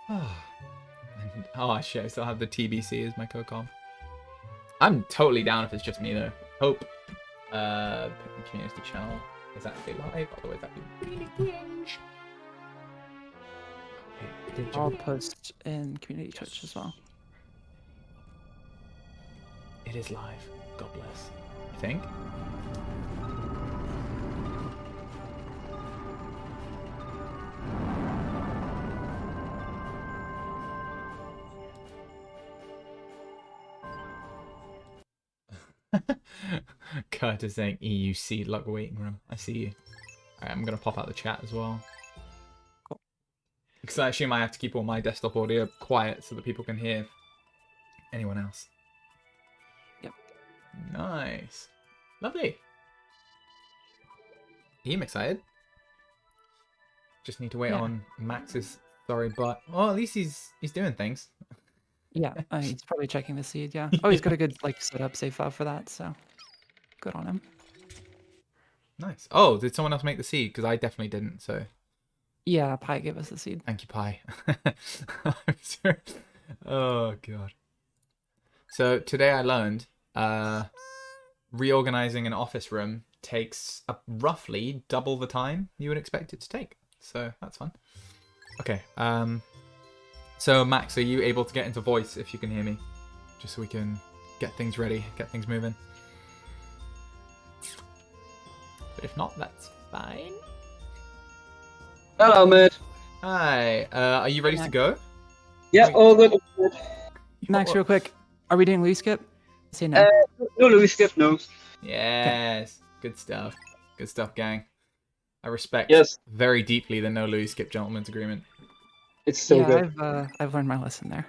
Oh shit, I still have the TBC as my co-com. I'm totally down if it's just me though. Hope Pikmin community channel is actually live, otherwise that'd be really cringe. Okay, I'll post in community Twitch as well. It is live. God bless. I think. Kurt is saying EUC luck waiting room. I see you. Alright, I'm gonna pop out the chat as well. Cool. Because I assume I have to keep all my desktop audio quiet so that people can hear anyone else. Yep. Nice. Lovely. I'm excited. Just need to wait on Max's sorry butt. Oh, at least he's doing things. Yeah, he's probably checking the seed, yeah. Oh, he's got a good like setup save file for that, so good on him. Nice. Oh, did someone else make the seed? Because I definitely didn't, so. Yeah, Pi gave us the seed. Thank you, Pi. Oh, God. So today I learned reorganizing an office room takes roughly double the time you would expect it to take. So that's fun. Okay. So Max, are you able to get into voice if you can hear me? Just so we can get things ready, get things moving. But if not, that's fine. Hello, mate. Hi. Are you ready to go? Yeah, Wait. all good. Max, real quick, are we doing Louis skip? Say no. No, Louis skip, no. Yes. Good stuff. Good stuff, gang. I respect very deeply the no Louis skip gentleman's agreement. It's so good. I've learned my lesson there.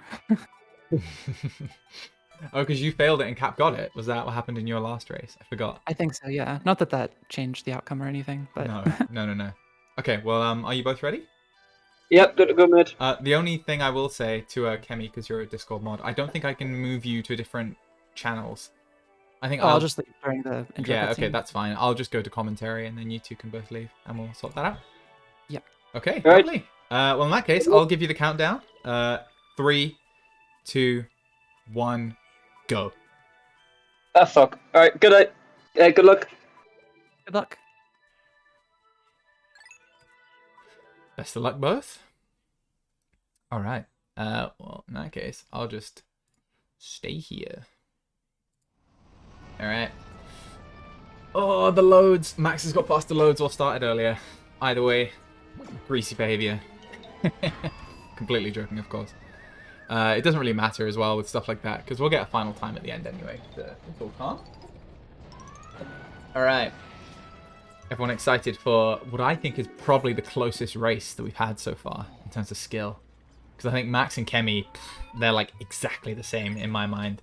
Oh, because you failed it and Cap got it. Was that what happened in your last race? I forgot. I think so, yeah. Not that that changed the outcome or anything, but... No. Okay, well, are you both ready? Yep, good to go, mate. The only thing I will say to Chemi, because you're a Discord mod, I don't think I can move you to different channels. I think I'll just leave during the intro. Yeah, okay, that's fine. I'll just go to commentary and then you two can both leave and we'll sort that out. Yep. Okay, right. Lovely. Well, in that case, I'll give you the countdown. 3, 2, 1, go. Ah, fuck. Alright, good night. Good luck. Good luck. Best of luck, both. All right. Well, in that case, I'll just stay here. All right. Oh, the loads. Max has got past the loads or started earlier. Either way, greasy behavior. Completely joking, of course. It doesn't really matter as well with stuff like that, because we'll get a final time at the end anyway. So it's all calm. All right. Everyone excited for what I think is probably the closest race that we've had so far in terms of skill. Because I think Max and Chemi, they're like exactly the same in my mind.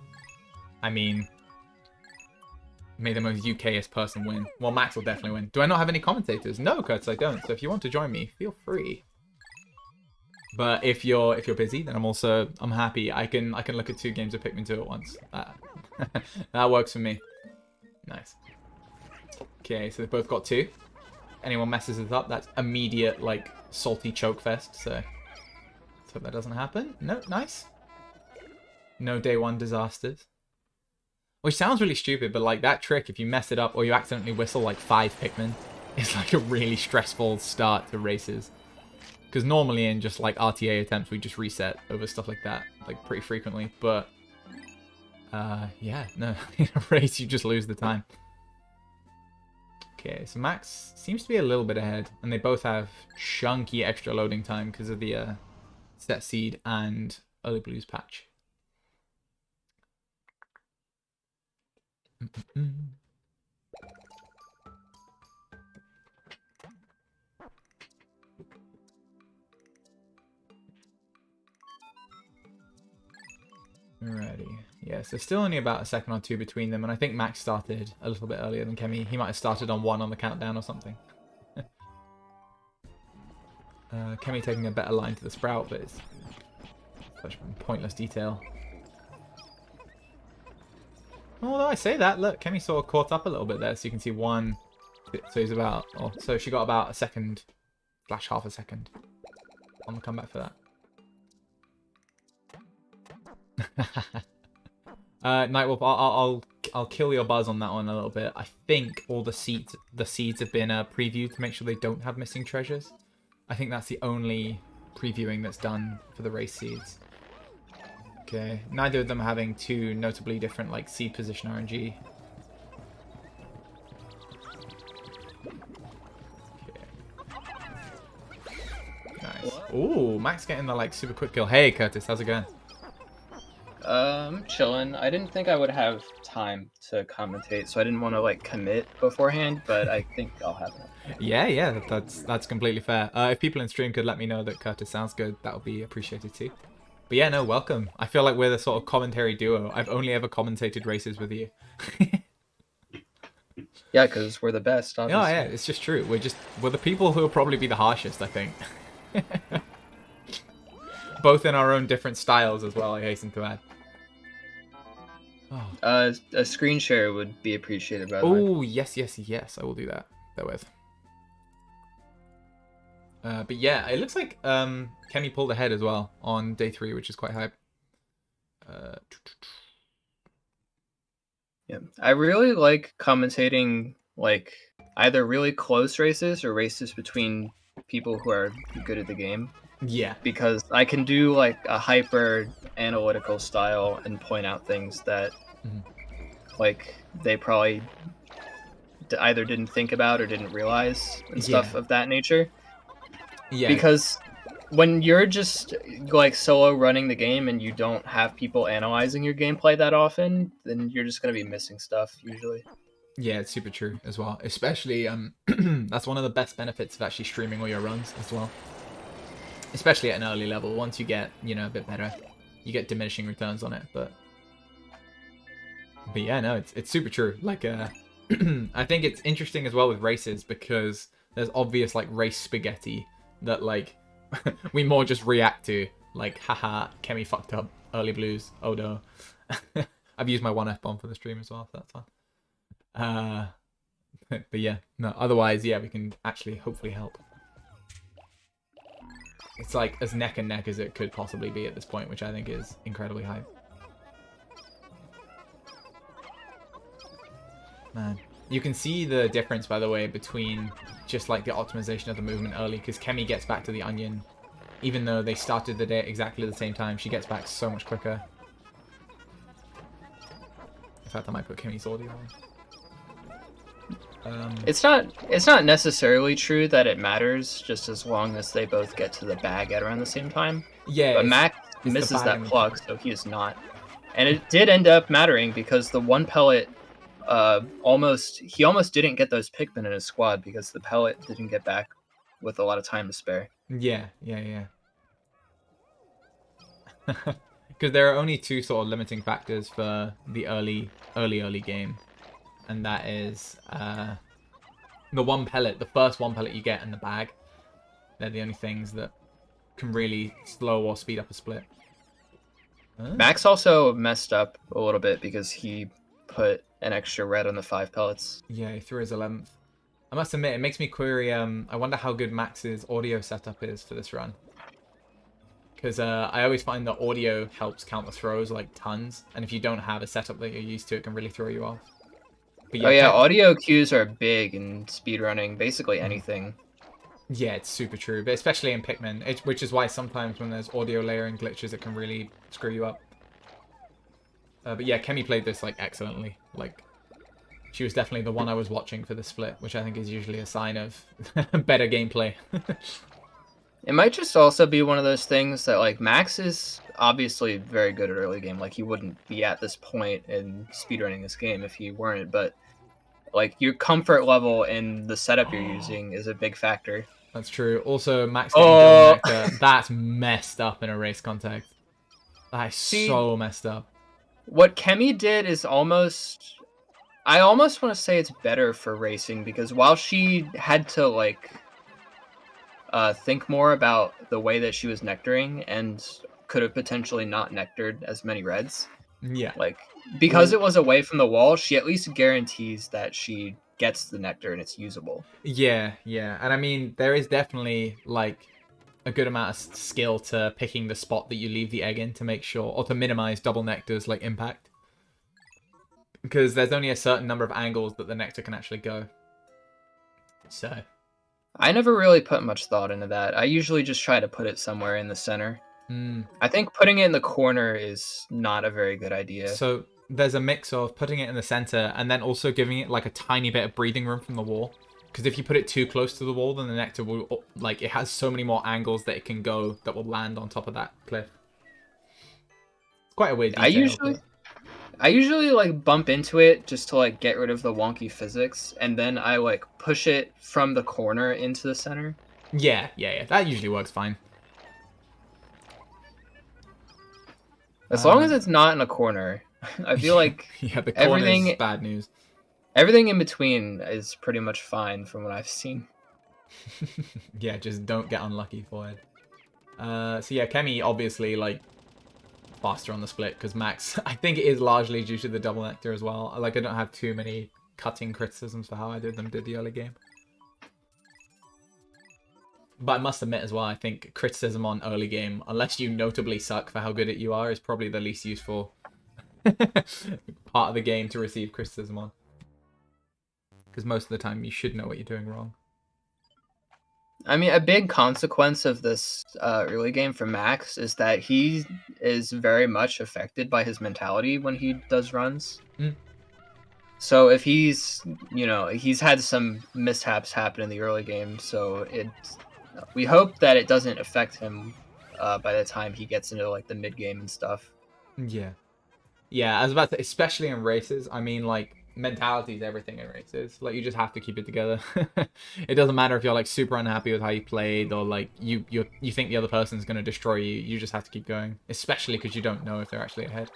I mean, may the most UKist person win. Well, Max will definitely win. Do I not have any commentators? No, Kurtz, I don't. So if you want to join me, feel free. But if you're busy, then I'm happy. I can look at 2 games of Pikmin 2 at once. That works for me. Nice. Okay, so they've both got 2. Anyone messes it up, that's immediate, like, salty choke fest, so let's hope that doesn't happen. No, nice. No day 1 disasters. Which sounds really stupid, but, like, that trick, if you mess it up or you accidentally whistle, like, 5 Pikmin, is, like, a really stressful start to races. Because normally in just, like, RTA attempts, we just reset over stuff like that, like, pretty frequently, but, yeah, no, in a race, you just lose the time. Okay, so Max seems to be a little bit ahead, and they both have chunky extra loading time because of the set seed and early blues patch. Alrighty. Yeah, so still only about a second or 2 between them, and I think Max started a little bit earlier than Chemi. He might have started on 1 on the countdown or something. Chemi taking a better line to the Sprout, but it's such pointless detail. Although I say that, look, Chemi sort of caught up a little bit there, so you can see 1. So he's about, so she got about a second / half a second on the comeback for that. Nightwolf, I'll kill your buzz on that one a little bit. I think all the seeds have been previewed to make sure they don't have missing treasures. I think that's the only previewing that's done for the race seeds. Okay, neither of them having two notably different like seed position RNG. Nice. Ooh, Max getting the like super quick kill. Hey Curtis, how's it going? Chilling. I didn't think I would have time to commentate, so I didn't want to like commit beforehand, but I think I'll have it. Yeah, that's completely fair. If people in stream could let me know that Curtis sounds good, that would be appreciated too. But yeah, no, welcome. I feel like we're the sort of commentary duo. I've only ever commentated races with you. Yeah, because we're the best, obviously. Oh yeah, it's just true. We're the people who will probably be the harshest, I think. Both in our own different styles as well, I hasten to add. Oh. A screen share would be appreciated, by the way. Oh, yes, I will do that. Therewith. But yeah, it looks like Chemi pulled ahead as well on day 3, which is quite hype. Yeah, I really like commentating like either really close races or races between people who are good at the game. Yeah, because I can do like a hyper analytical style and point out things that like they probably either didn't think about or didn't realize and stuff of that nature. Yeah, because when you're just like solo running the game and you don't have people analyzing your gameplay that often, then you're just going to be missing stuff usually. Yeah, it's super true as well. Especially that's one of the best benefits of actually streaming all your runs as well. Especially at an early level. Once you get, you know, a bit better, you get diminishing returns on it. But yeah, no, it's super true. Like, I think it's interesting as well with races because there's obvious like race spaghetti that like we more just react to. Like, haha, Chemi fucked up early blues. Oh no. I've used my 1F bomb for the stream as well, so that's fun. But yeah, no. Otherwise, yeah, we can actually hopefully help. It's like as neck and neck as it could possibly be at this point, which I think is incredibly hype. Man, you can see the difference, by the way, between just like the optimization of the movement early, because Chemi gets back to the onion, even though they started the day at exactly the same time, she gets back so much quicker. In fact, I might put Chemi's audio on. It's not necessarily true that it matters just as long as they both get to the bag at around the same time. Yeah, but Max misses that plug, so he is not. And it did end up mattering because the one pellet almost didn't get those Pikmin in his squad because the pellet didn't get back with a lot of time to spare. Yeah. Because there are only two sort of limiting factors for the early game. And that is the one pellet, the first one pellet you get in the bag. They're the only things that can really slow or speed up a split. Max also messed up a little bit because he put an extra red on the 5 pellets. Yeah, he threw his 11th. I must admit, it makes me query, I wonder how good Max's audio setup is for this run. Because I always find that audio helps count the throws like tons. And if you don't have a setup that you're used to, it can really throw you off. Yeah, yeah, audio cues are big in speedrunning, basically anything. Yeah, it's super true, but especially in Pikmin, which is why sometimes when there's audio layering glitches, it can really screw you up. But yeah, Chemi played this like excellently. Like, she was definitely the one I was watching for the split, which I think is usually a sign of better gameplay. It might just also be one of those things that like Max is obviously very good at early game. Like he wouldn't be at this point in speedrunning this game if he weren't, but like your comfort level in the setup you're using is a big factor. That's true. Also, Max getting double nectar, that's messed up in a race context. That is so messed up. What Chemi did is almost... I almost want to say it's better for racing, because while she had to like think more about the way that she was nectaring and could have potentially not nectared as many reds. Yeah. Like, because it was away from the wall, she at least guarantees that she gets the nectar and it's usable. Yeah, yeah. And I mean, there is definitely, like, a good amount of skill to picking the spot that you leave the egg in to make sure, or to minimize double nectar's like impact. Because there's only a certain number of angles that the nectar can actually go. So. I never really put much thought into that. I usually just try to put it somewhere in the center. I think putting it in the corner is not a very good idea. So there's a mix of putting it in the center and then also giving it like a tiny bit of breathing room from the wall. Because if you put it too close to the wall, then the nectar will, like, it has so many more angles that it can go that will land on top of that cliff. It's quite a weird detail. I usually like bump into it just to like get rid of the wonky physics, and then I like push it from the corner into the center. Yeah. That usually works fine. As long as it's not in a corner, I feel like yeah, the corner is bad news. Everything in between is pretty much fine from what I've seen. Yeah, just don't get unlucky for it. So yeah, Chemi obviously like faster on the split because Max, I think it is largely due to the double nectar as well. Like I don't have too many cutting criticisms for how I did the early game. But I must admit as well, I think criticism on early game, unless you notably suck for how good at you are, is probably the least useful part of the game to receive criticism on. Because most of the time you should know what you're doing wrong. I mean, a big consequence of this early game for Max is that he is very much affected by his mentality when he does runs. So if he's, he's had some mishaps happen in the early game, so we hope that it doesn't affect him by the time he gets into like the mid game and stuff. Yeah, I was about to, especially in races. I mean, like, mentality is everything in races. Like, you just have to keep it together. It doesn't matter if you're like super unhappy with how you played, or like you think the other person's going to destroy you. You just have to keep going, especially because you don't know if they're actually ahead.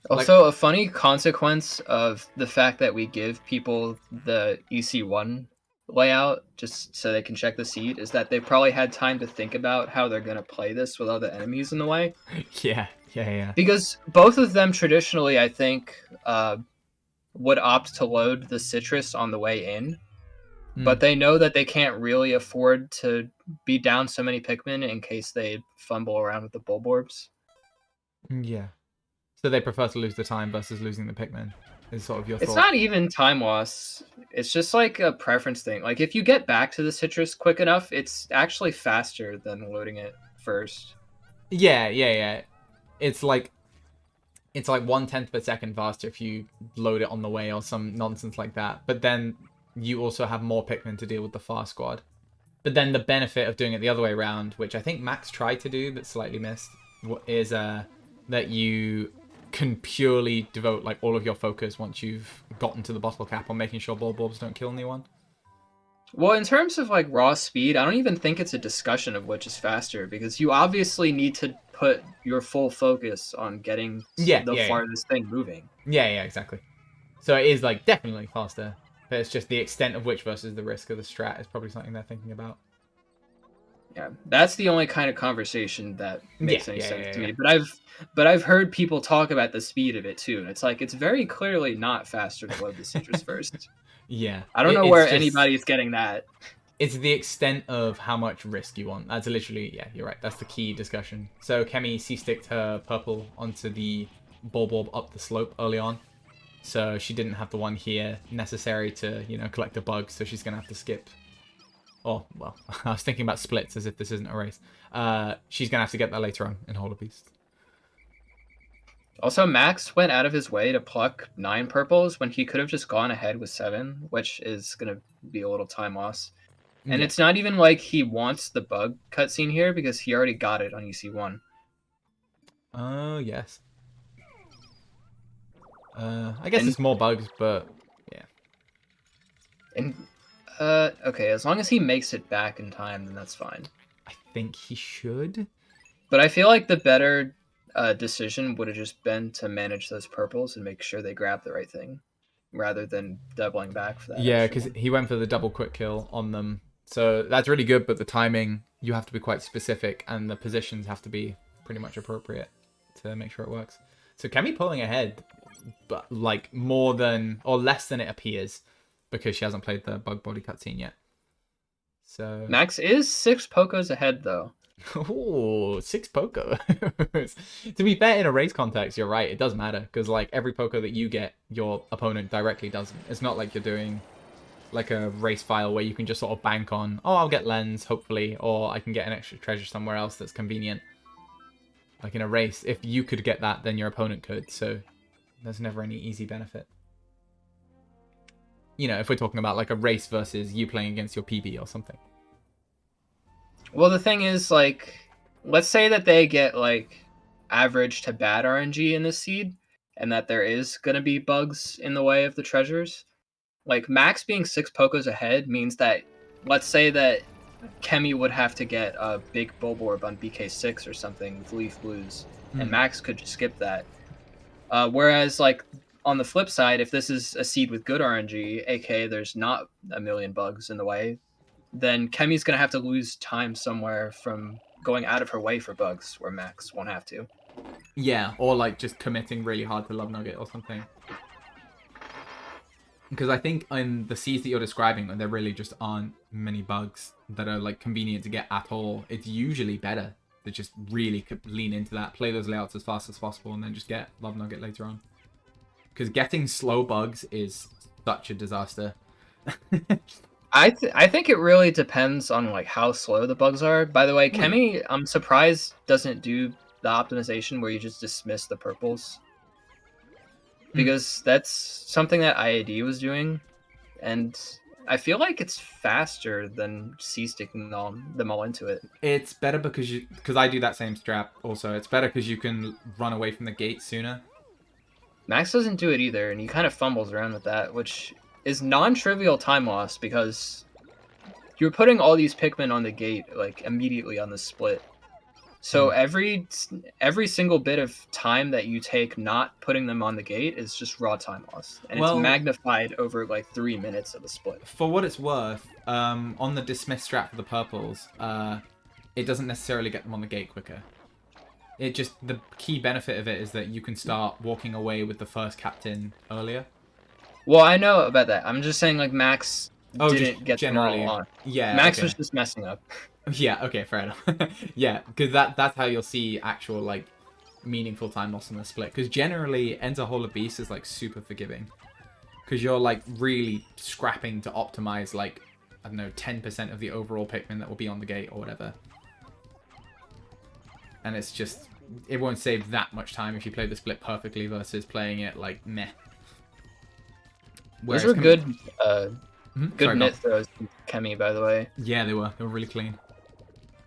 Also, a funny consequence of the fact that we give people the EC1 layout just so they can check the seed is that they probably had time to think about how they're going to play this with other enemies in the way. Yeah. Because both of them traditionally, I think, would opt to load the citrus on the way in, but they know that they can't really afford to be down so many Pikmin in case they fumble around with the Bulborbs. Yeah. So they prefer to lose the time versus losing the Pikmin, is sort of your thought. It's not even time loss. It's just like a preference thing. Like, if you get back to the citrus quick enough, it's actually faster than loading it first. Yeah. It's like 1/10 of a second faster if you load it on the way or some nonsense like that. But then you also have more Pikmin to deal with the far squad. But then the benefit of doing it the other way around, which I think Max tried to do but slightly missed, is that you can purely devote like all of your focus once you've gotten to the bottle cap on making sure Bulborbs don't kill anyone. Well, in terms of like raw speed, I don't even think it's a discussion of which is faster, because you obviously need to put your full focus on getting the farthest thing moving. Yeah, exactly. So it is like definitely faster, but it's just the extent of which versus the risk of the strat is probably something they're thinking about. Yeah, that's the only kind of conversation that makes any sense to me. But I've heard people talk about the speed of it too, and it's like it's very clearly not faster to load the citrus first. Yeah, I don't know where anybody's getting that. It's the extent of how much risk you want. That's literally, you're right. That's the key discussion. So Chemi C-sticked her purple onto the Bulborb up the slope early on. So she didn't have the one here necessary to, collect a bug. So she's going to have to skip. Oh, well, I was thinking about splits as if this isn't a race. She's going to have to get that later on in Hold a Beast. Also, Max went out of his way to pluck 9 purples when he could have just gone ahead with 7, which is going to be a little time loss. And it's not even like he wants the bug cutscene here, because he already got it on EC1. Oh, yes. I guess it's more bugs, but yeah. And, okay, as long as he makes it back in time, then that's fine. I think he should. But I feel like the better decision would have just been to manage those purples and make sure they grab the right thing, rather than doubling back for that. Yeah, because he went for the double quick kill on them. So that's really good, but the timing, you have to be quite specific, and the positions have to be pretty much appropriate to make sure it works. So Chemi pulling ahead, but like more than, or less than it appears, because she hasn't played the bug body cutscene yet. So Max is 6 Pokos ahead, though. oh, 6 Poco. To be fair, in a race context, you're right. It does matter because like every Poco that you get, your opponent directly doesn't. It's not like you're doing like a race file where you can just sort of bank on, oh, I'll get lens, hopefully, or I can get an extra treasure somewhere else that's convenient. Like in a race, if you could get that, then your opponent could, so there's never any easy benefit. You know, if we're talking about like a race versus you playing against your PB or something. Well, the thing is, like, let's say that they get, like, average to bad RNG in this seed, and that there is going to be bugs in the way of the treasures. Like, Max being 6 Pokos ahead means that, let's say that Chemi would have to get a big Bulborb on BK6 or something with Leaf Blues, and Max could just skip that. Whereas, like, on the flip side, if this is a seed with good RNG, aka there's not a million bugs in the way, then Chemi's going to have to lose time somewhere from going out of her way for bugs, where Max won't have to. Yeah, or like just committing really hard to Love Nugget or something. Because I think in the seeds that you're describing, there really just aren't many bugs that are like convenient to get at all. It's usually better to just really lean into that, play those layouts as fast as possible, and then just get Love Nugget later on. Because getting slow bugs is such a disaster. I think it really depends on like how slow the bugs are. By the way, Chemi, I'm surprised doesn't do the optimization where you just dismiss the purples, because that's something that IAD was doing, and I feel like it's faster than C-sticking them all into it. It's better because I do that same strat also. It's better because you can run away from the gate sooner. Max doesn't do it either, and he kind of fumbles around with that, which is non-trivial time loss because you're putting all these Pikmin on the gate like immediately on the split. So every single bit of time that you take not putting them on the gate is just raw time loss, and it's magnified over like 3 minutes of the split. For what it's worth, on the dismiss strat for the purples, it doesn't necessarily get them on the gate quicker. It just, the key benefit of it is that you can start walking away with the first captain earlier. Well, I know about that. I'm just saying, like, Max didn't get generally them all on. Yeah, Max was just messing up. Yeah, okay, fair enough. Yeah, because that's how you'll see actual, like, meaningful time loss in the split. Because generally, Enter Hall of Beast is, like, super forgiving. Because you're, like, really scrapping to optimize, like, I don't know, 10% of the overall Pikmin that will be on the gate or whatever. And it's just, it won't save that much time if you play the split perfectly versus playing it, like, meh. Those were good, Sorry, net throws from Chemi, by the way. Yeah, they were really clean.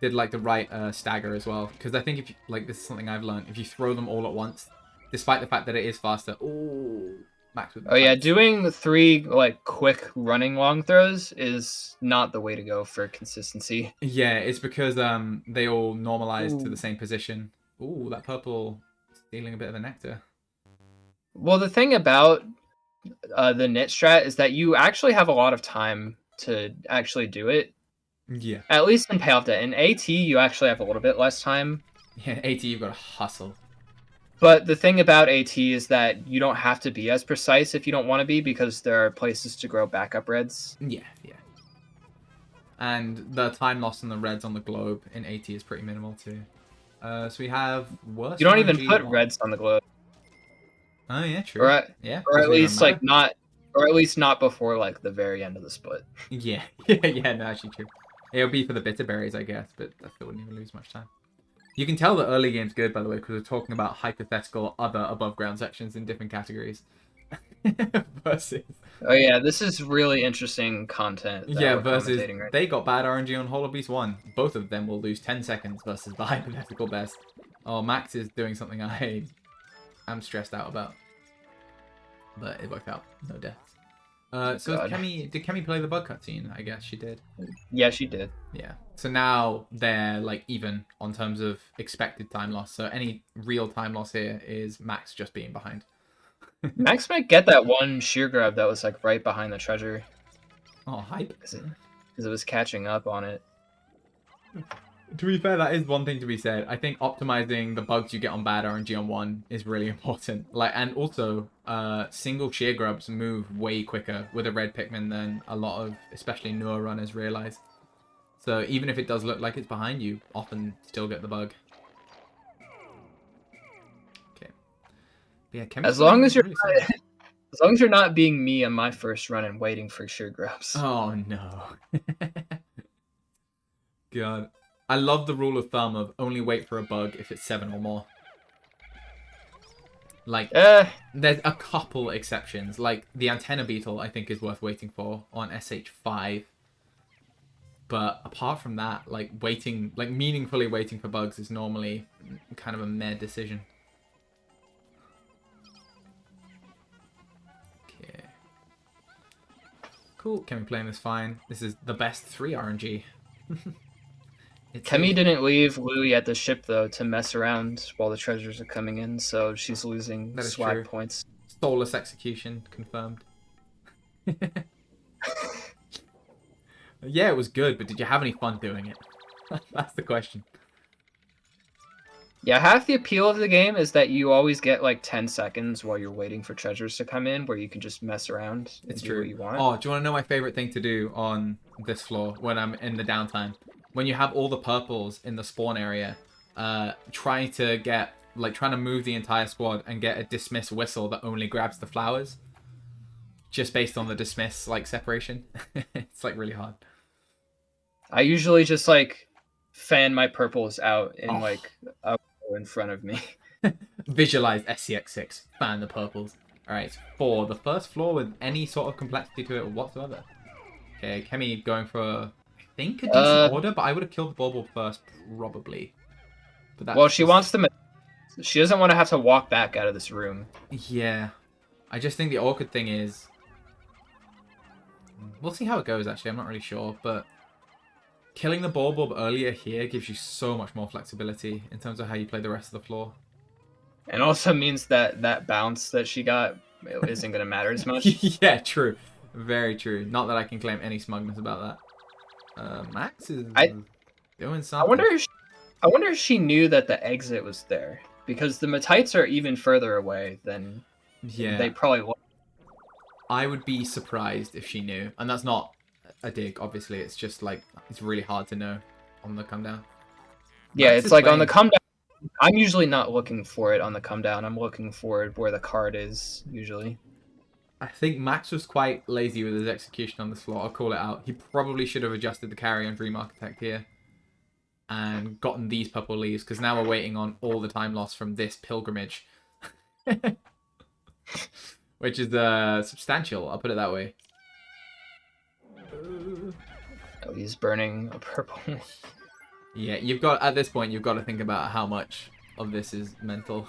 Did, like, the right stagger as well. Because I think if you, like, this is something I've learned. If you throw them all at once, despite the fact that it is faster, Max with the yeah, doing 3, like, quick running long throws is not the way to go for consistency. Yeah, it's because they all normalize to the same position. Ooh, that purple stealing a bit of the nectar. Well, the thing about the knit strat is that you actually have a lot of time to actually do it. Yeah. At least in Payoff Day. In AT, you actually have a little bit less time. Yeah, in AT, you've got to hustle. But the thing about AT is that you don't have to be as precise if you don't want to be, because there are places to grow backup reds. Yeah. And the time loss on the reds on the globe in AT is pretty minimal too. So we have worse. You don't even put reds on the globe. Oh yeah, true. Or at least like not, or at least not before like the very end of the split. Yeah, no, actually true. It would be for the bitter berries, I guess, but I still wouldn't even lose much time. You can tell the early game's good, by the way, because we're talking about hypothetical other above ground sections in different categories. Versus. Oh yeah, this is really interesting content. Yeah, versus they got bad RNG on Hollow Beast 1. Both of them will lose 10 seconds versus the hypothetical best. Oh, Max is doing something I'm stressed out about. But it worked out. No deaths. So did Chemi play the bug cutscene? I guess she did. Yeah, she did. Yeah. So now they're like even on terms of expected time loss. So any real time loss here is Max just being behind. Max might get that one sheer grab that was like right behind the treasure. Oh, hype. Because it was catching up on it. To be fair, that is one thing to be said. I think optimizing the bugs you get on bad RNG on 1 is really important. Like, and also, single sheer grubs move way quicker with a red Pikmin than a lot of, especially newer runners, realize. So even if it does look like it's behind you, often still get the bug. Okay. But yeah, Chemi's As long doing as you're really not, solid. as long as you're not being me on my first run and waiting for sugar grubs. Oh no. God. I love the rule of thumb of only wait for a bug if it's 7 or more. Like, there's a couple exceptions. Like, the antenna beetle, I think, is worth waiting for on SH5. But apart from that, like, waiting, like, meaningfully waiting for bugs is normally kind of a meh decision. Okay. Cool. Chemi playing this fine. This is the best 3 RNG. Chemi didn't leave Louie at the ship, though, to mess around while the treasures are coming in, so she's losing That is swag true. points. Soulless execution confirmed. Yeah, it was good, but did you have any fun doing it? That's the question. Yeah, half the appeal of the game is that you always get like 10 seconds while you're waiting for treasures to come in where you can just mess around and It's do true. what you want. Oh, do you want to know my favorite thing to do on this floor when I'm in the downtime? When you have all the purples in the spawn area, trying to move the entire squad and get a dismiss whistle that only grabs the flowers. Just based on the dismiss, like, separation. It's, like, really hard. I usually just like fan my purples out in Oh. like a row in front of me. Visualize SCX6. Fan the purples. Alright, for the first floor with any sort of complexity to it whatsoever. Okay, Chemi going for, I think, a decent order, but I would have killed the Bauble first, probably. But that's Well, she just... wants to. She doesn't want to have to walk back out of this room. Yeah. I just think the awkward thing is... We'll see how it goes, actually. I'm not really sure, but... Killing the Bauble earlier here gives you so much more flexibility in terms of how you play the rest of the floor. And also means that that bounce that she got isn't going to matter as much. Yeah, true. Very true. Not that I can claim any smugness about that. Max is doing something. I wonder if she knew that the exit was there. Because the Matites are even further away than they probably would. I would be surprised if she knew. And that's not a dig, obviously. It's just like, it's really hard to know on the come down. Yeah, Max it's like playing... on the come down. I'm usually not looking for it on the come down. I'm looking for it where the card is, usually. I think Max was quite lazy with his execution on the slot. I'll call it out. He probably should have adjusted the carry on Dream Architect here. And gotten these purple leaves, because now we're waiting on all the time loss from this pilgrimage. Which is substantial, I'll put it that way. Oh, he's burning a purple. Yeah, at this point, you've got to think about how much of this is mental.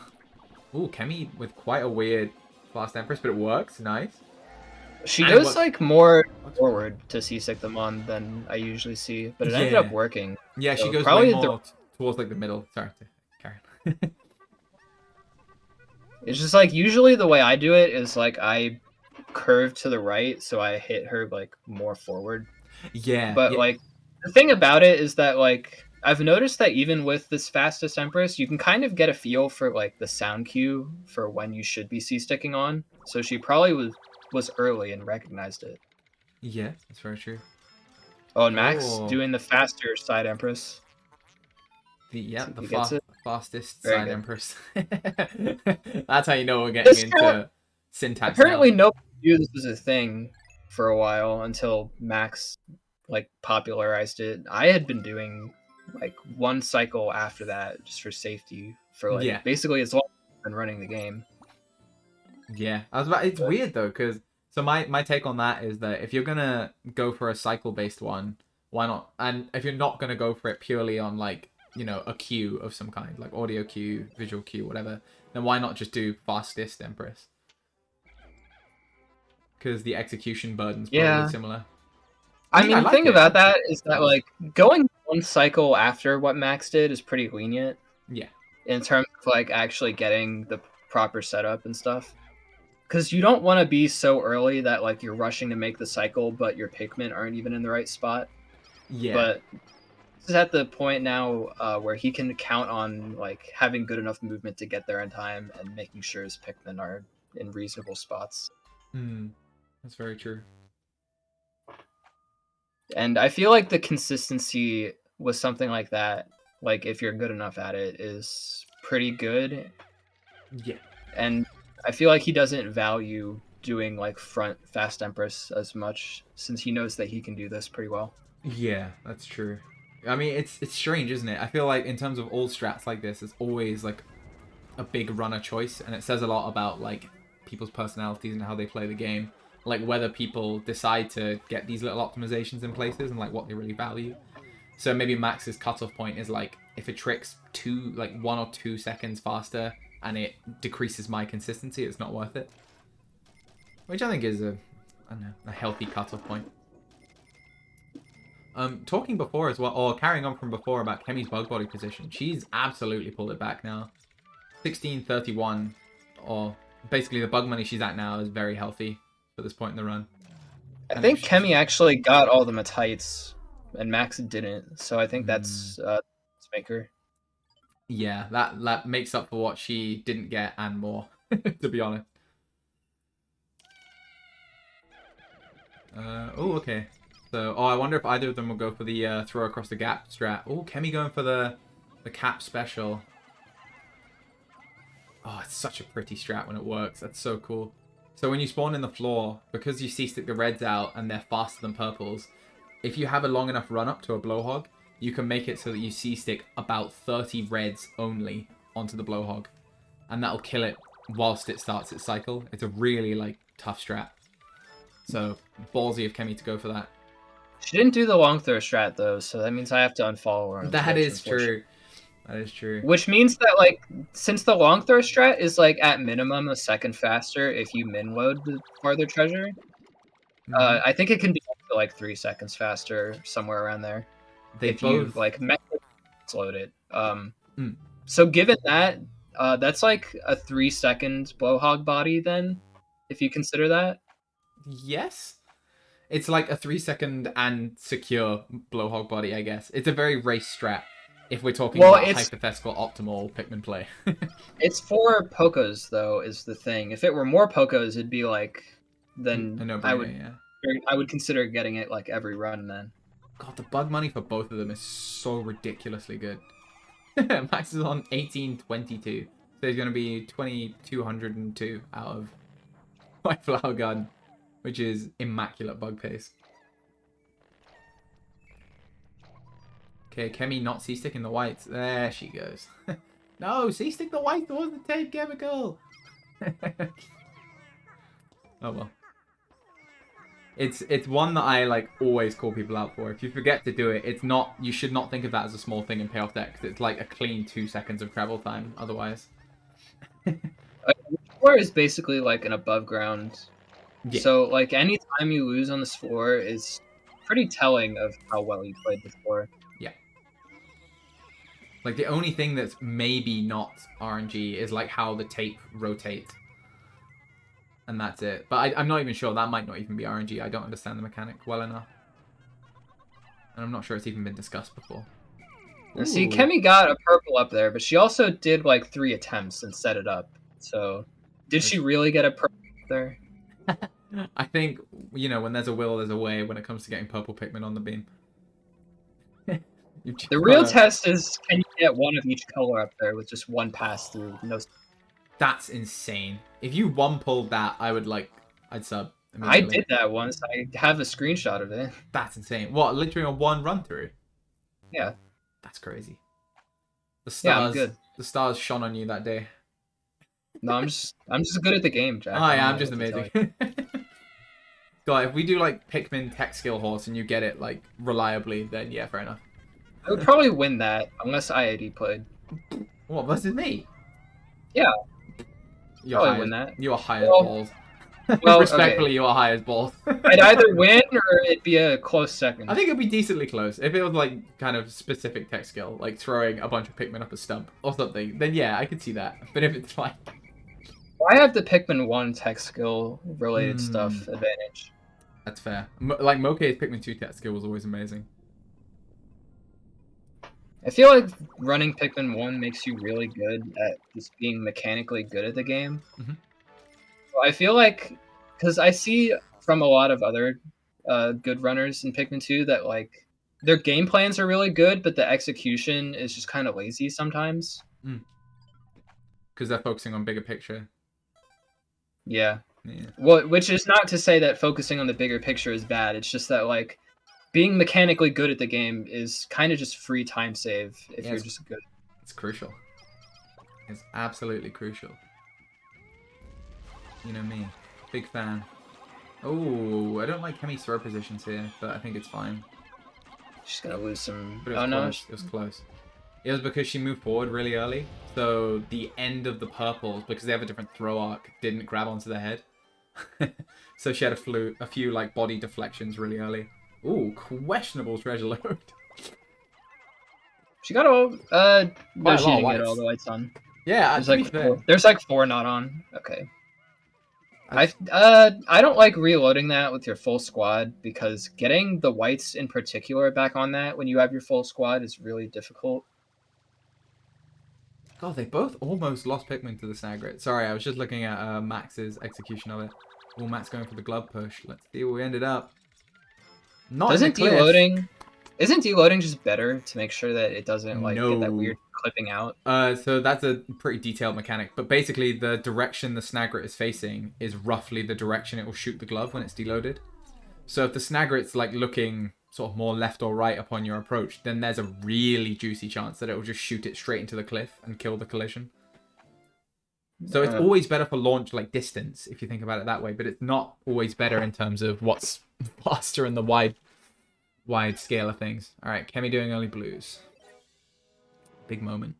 Ooh, Chemi with quite a weird fast Empress, but it works, nice. She goes like more forward to seasick them on than I usually see, but it ended up working. Yeah, so she goes probably way more towards like the middle. Sorry, Karen. It's just like usually the way I do it is like I curve to the right, so I hit her like more forward. Yeah. But like the thing about it is that like I've noticed that even with this fastest Empress, you can kind of get a feel for like the sound cue for when you should be C-sticking on. So she probably was early and recognized it. Yeah, that's very true. Oh, and Max doing the faster side Empress. The fastest Very side good. Empress. That's how you know we're getting into syntax. Apparently, nobody knew this was a thing for a while until Max like popularized it. I had been doing like one cycle after that just for safety for like basically as long as I've been running the game. Yeah, it's weird though, because so my take on that is that if you're gonna go for a cycle based one, why not? And if you're not gonna go for it purely on like, you know, a cue of some kind, like audio cue, visual cue, whatever, then why not just do fastest Empress? Because the execution burden's probably similar. I mean, the thing about that is that like going one cycle after what Max did is pretty lenient. Yeah. In terms of like actually getting the proper setup and stuff. Because you don't want to be so early that like you're rushing to make the cycle, but your Pikmin aren't even in the right spot. Yeah. But this is at the point now where he can count on like having good enough movement to get there in time and making sure his Pikmin are in reasonable spots. That's very true. And I feel like the consistency with something like that, like if you're good enough at it, is pretty good. Yeah. And I feel like he doesn't value doing like front fast Empress as much since he knows that he can do this pretty well. Yeah, that's true. I mean, it's strange, isn't it? I feel like in terms of all strats like this, it's always like a big runner choice, and it says a lot about like people's personalities and how they play the game. Like whether people decide to get these little optimizations in places and like what they really value. So maybe Max's cutoff point is like if a trick's 1 or 2 seconds faster and it decreases my consistency, it's not worth it. Which I think is I don't know, a healthy cutoff point. Talking before as well, or carrying on from before about Chemi's bug body position, she's absolutely pulled it back now. 1631, or basically the bug money she's at now is very healthy for this point in the run. I think Chemi actually got all the Matites, and Max didn't, so I think that's Maker. Yeah, that makes up for what she didn't get and more, to be honest. Oh, okay. So, I wonder if either of them will go for the throw across the gap strat. Oh, Chemi going for the cap special. Oh, it's such a pretty strat when it works. That's so cool. So when you spawn in the floor, because you C-stick the reds out and they're faster than purples, if you have a long enough run up to a blowhog, you can make it so that you C-stick about 30 reds only onto the blowhog. And that'll kill it whilst it starts its cycle. It's a really, like, tough strat. So, ballsy of Chemi to go for that. She didn't do the long throw strat though, so that means I have to unfollow her. That is true. That is true. Which means that like since the long throw strat is like at minimum a second faster if you min load the farther treasure, I think it can be up to like 3 seconds faster, somewhere around there. If you like max load it. So given that, that's like a 3-second blowhog body then, if you consider that. Yes. It's like a 3-second and secure blowhog body, I guess. It's a very race strat if we're talking about hypothetical optimal Pikmin play. It's for Pokos, though, is the thing. If it were more Pokos, it'd be like, then I would consider getting it like every run then. God, the bug money for both of them is so ridiculously good. Max is on 1822. So he's going to be 2202 out of White Flower Garden, which is immaculate bug pace. Okay, Chemi not C-sticking the whites. There she goes. No, C-stick the white towards the tape chemical. Oh well. It's one that I like always call people out for. If you forget to do it, it's not. You should not think of that as a small thing in payoff deck. It's like a clean 2 seconds of travel time. Otherwise, floor is basically like an above ground. Yeah. So like any time you lose on this floor is pretty telling of how well you played the floor. Yeah. Like the only thing that's maybe not RNG is like how the tape rotates. And that's it. But I'm not even sure. That might not even be RNG. I don't understand the mechanic well enough. And I'm not sure it's even been discussed before. Ooh. See, Chemi got a purple up there, but she also did like 3 attempts and set it up. So, did she really get a purple up there? I think, you know, when there's a will, there's a way when it comes to getting purple Pikmin on the beam. The real test is, can you get one of each color up there with just one pass through? No. That's insane. If you one-pulled that, I'd sub. I did that once. I have a screenshot of it. That's insane. What, literally a one run-through? Yeah. That's crazy. The stars, I'm good. The stars shone on you that day. No, I'm just good at the game, Jack. Oh, yeah, I'm just amazing. God, if we do, like, Pikmin tech skill horse and you get it, like, reliably, then yeah, fair enough. I would probably win that, unless IAD played. What, versus me? Yeah. You're probably win that. You are high as balls. Well, respectfully, okay. You are high as balls. I'd either win or it'd be a close second. I think it'd be decently close. If it was, like, kind of specific tech skill, like throwing a bunch of Pikmin up a stump or something, then yeah, I could see that. But if it's like... I have the Pikmin 1 tech skill related stuff advantage. That's fair. Like, Mokei's Pikmin 2 tech skill was always amazing. I feel like running Pikmin 1 makes you really good at just being mechanically good at the game. Mm-hmm. So I feel like, because I see from a lot of other good runners in Pikmin 2 that like their game plans are really good, but the execution is just kind of lazy sometimes. Because they're focusing on bigger picture. Yeah. Yeah. Well, which is not to say that focusing on the bigger picture is bad. It's just that like being mechanically good at the game is kind of just free time save if Yeah, you're just good. It's crucial. It's absolutely crucial. You know me. Big fan. Oh, I don't like Chemi's throw positions here, but I think it's fine. She's gonna lose some. But it was Oh no! close. It was close. It was because she moved forward really early, so the end of the purples, because they have a different throw arc, didn't grab onto the head. So she had a few like body deflections really early. Ooh, questionable treasure load. She got all. No, Quite a she lot of didn't get all whites. the whites on. Yeah, There's to be like fair. there's like 4 not on. Okay. That's- I don't like reloading that with your full squad because getting the whites in particular back on that when you have your full squad is really difficult. God, they both almost lost Pikmin to the Snagrit. Sorry, I was just looking at Max's execution of it. Oh, Max going for the glove push. Let's see where we ended up. Not in the cliff. Isn't deloading just better to make sure that it doesn't like get that No. weird clipping out? So that's a pretty detailed mechanic. But basically, the direction the Snagrit is facing is roughly the direction it will shoot the glove when it's deloaded. So if the Snagrit's like looking sort of more left or right upon your approach, then there's a really juicy chance that it will just shoot it straight into the cliff and kill the collision. So it's always better for launch like distance if you think about it that way, but it's not always better in terms of what's faster in the wide scale of things. All right, Chemi doing early blues. Big moment.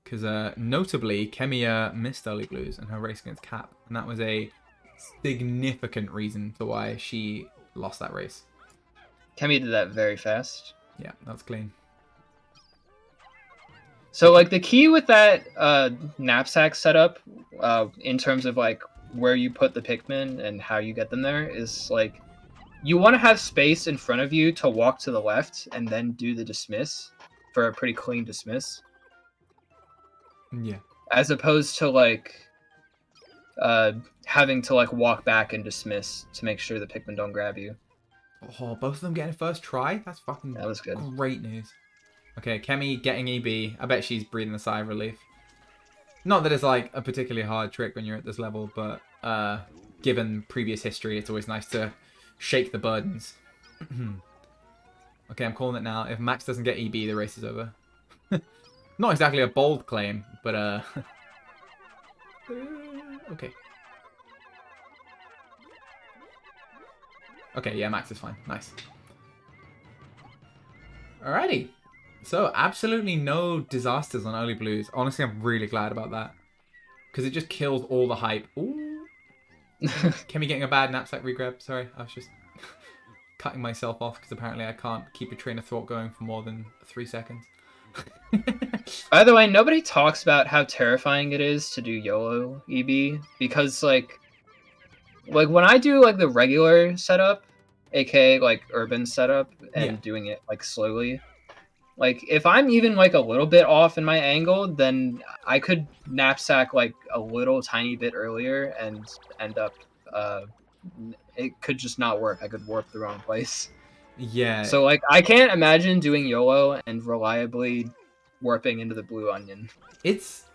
Because notably, Chemi missed early blues in her race against Cap, and that was a significant reason to why she lost that race. Chemi did that very fast. Yeah, that's clean. So like the key with that knapsack setup, in terms of like where you put the Pikmin and how you get them there, is like you want to have space in front of you to walk to the left and then do the dismiss for a pretty clean dismiss. Yeah. As opposed to like having to like walk back and dismiss to make sure the Pikmin don't grab you. Oh, both of them getting first try? That's fucking That was good. Great news. Okay, Chemi getting EB. I bet she's breathing a sigh of relief. Not that it's like a particularly hard trick when you're at this level, but given previous history, it's always nice to shake the burdens. Okay, I'm calling it now. If Max doesn't get EB, the race is over. Not exactly a bold claim, but okay. Okay, yeah, Max is fine. Nice. Alrighty. So, absolutely no disasters on early blues. Honestly, I'm really glad about that. Because it just kills all the hype. Ooh. Chemi getting a bad knapsack regrab. Sorry, I was just cutting myself off because apparently I can't keep a train of thought going for more than 3 seconds. By the way, nobody talks about how terrifying it is to do YOLO EB because like when I do like the regular setup, aka like urban setup, and doing it like slowly, like if I'm even like a little bit off in my angle, then I could knapsack like a little tiny bit earlier and end up it could just not work. I could warp the wrong place. Yeah. So like I can't imagine doing YOLO and reliably warping into the blue onion. It's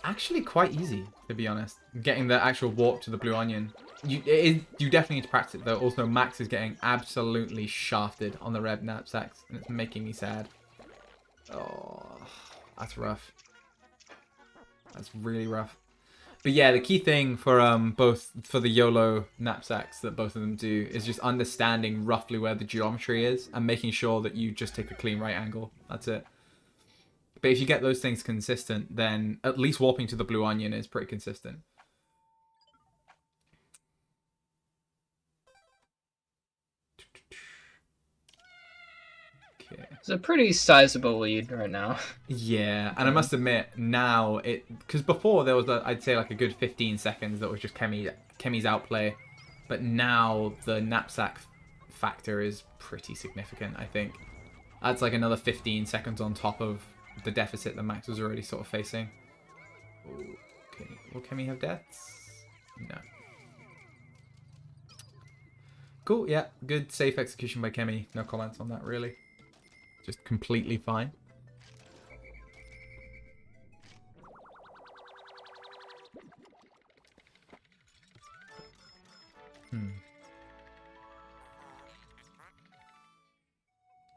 actually quite easy, to be honest. Getting the actual warp to the blue onion. You definitely need to practice it though. Also, Max is getting absolutely shafted on the red knapsacks, and it's making me sad. Oh, that's rough. That's really rough. But yeah, the key thing for for the YOLO knapsacks that both of them do is just understanding roughly where the geometry is and making sure that you just take a clean right angle. That's it. But if you get those things consistent, then at least warping to the blue onion is pretty consistent. Okay. It's a pretty sizable lead right now. Yeah, and I must admit now because before there was I'd say like a good 15 seconds that was just Chemi's outplay, but now the knapsack factor is pretty significant. I think that's like another 15 seconds on top of the deficit that Max was already sort of facing. Okay, will Chemi have deaths? No. Cool, yeah. Good safe execution by Chemi. No comments on that, really. Just completely fine.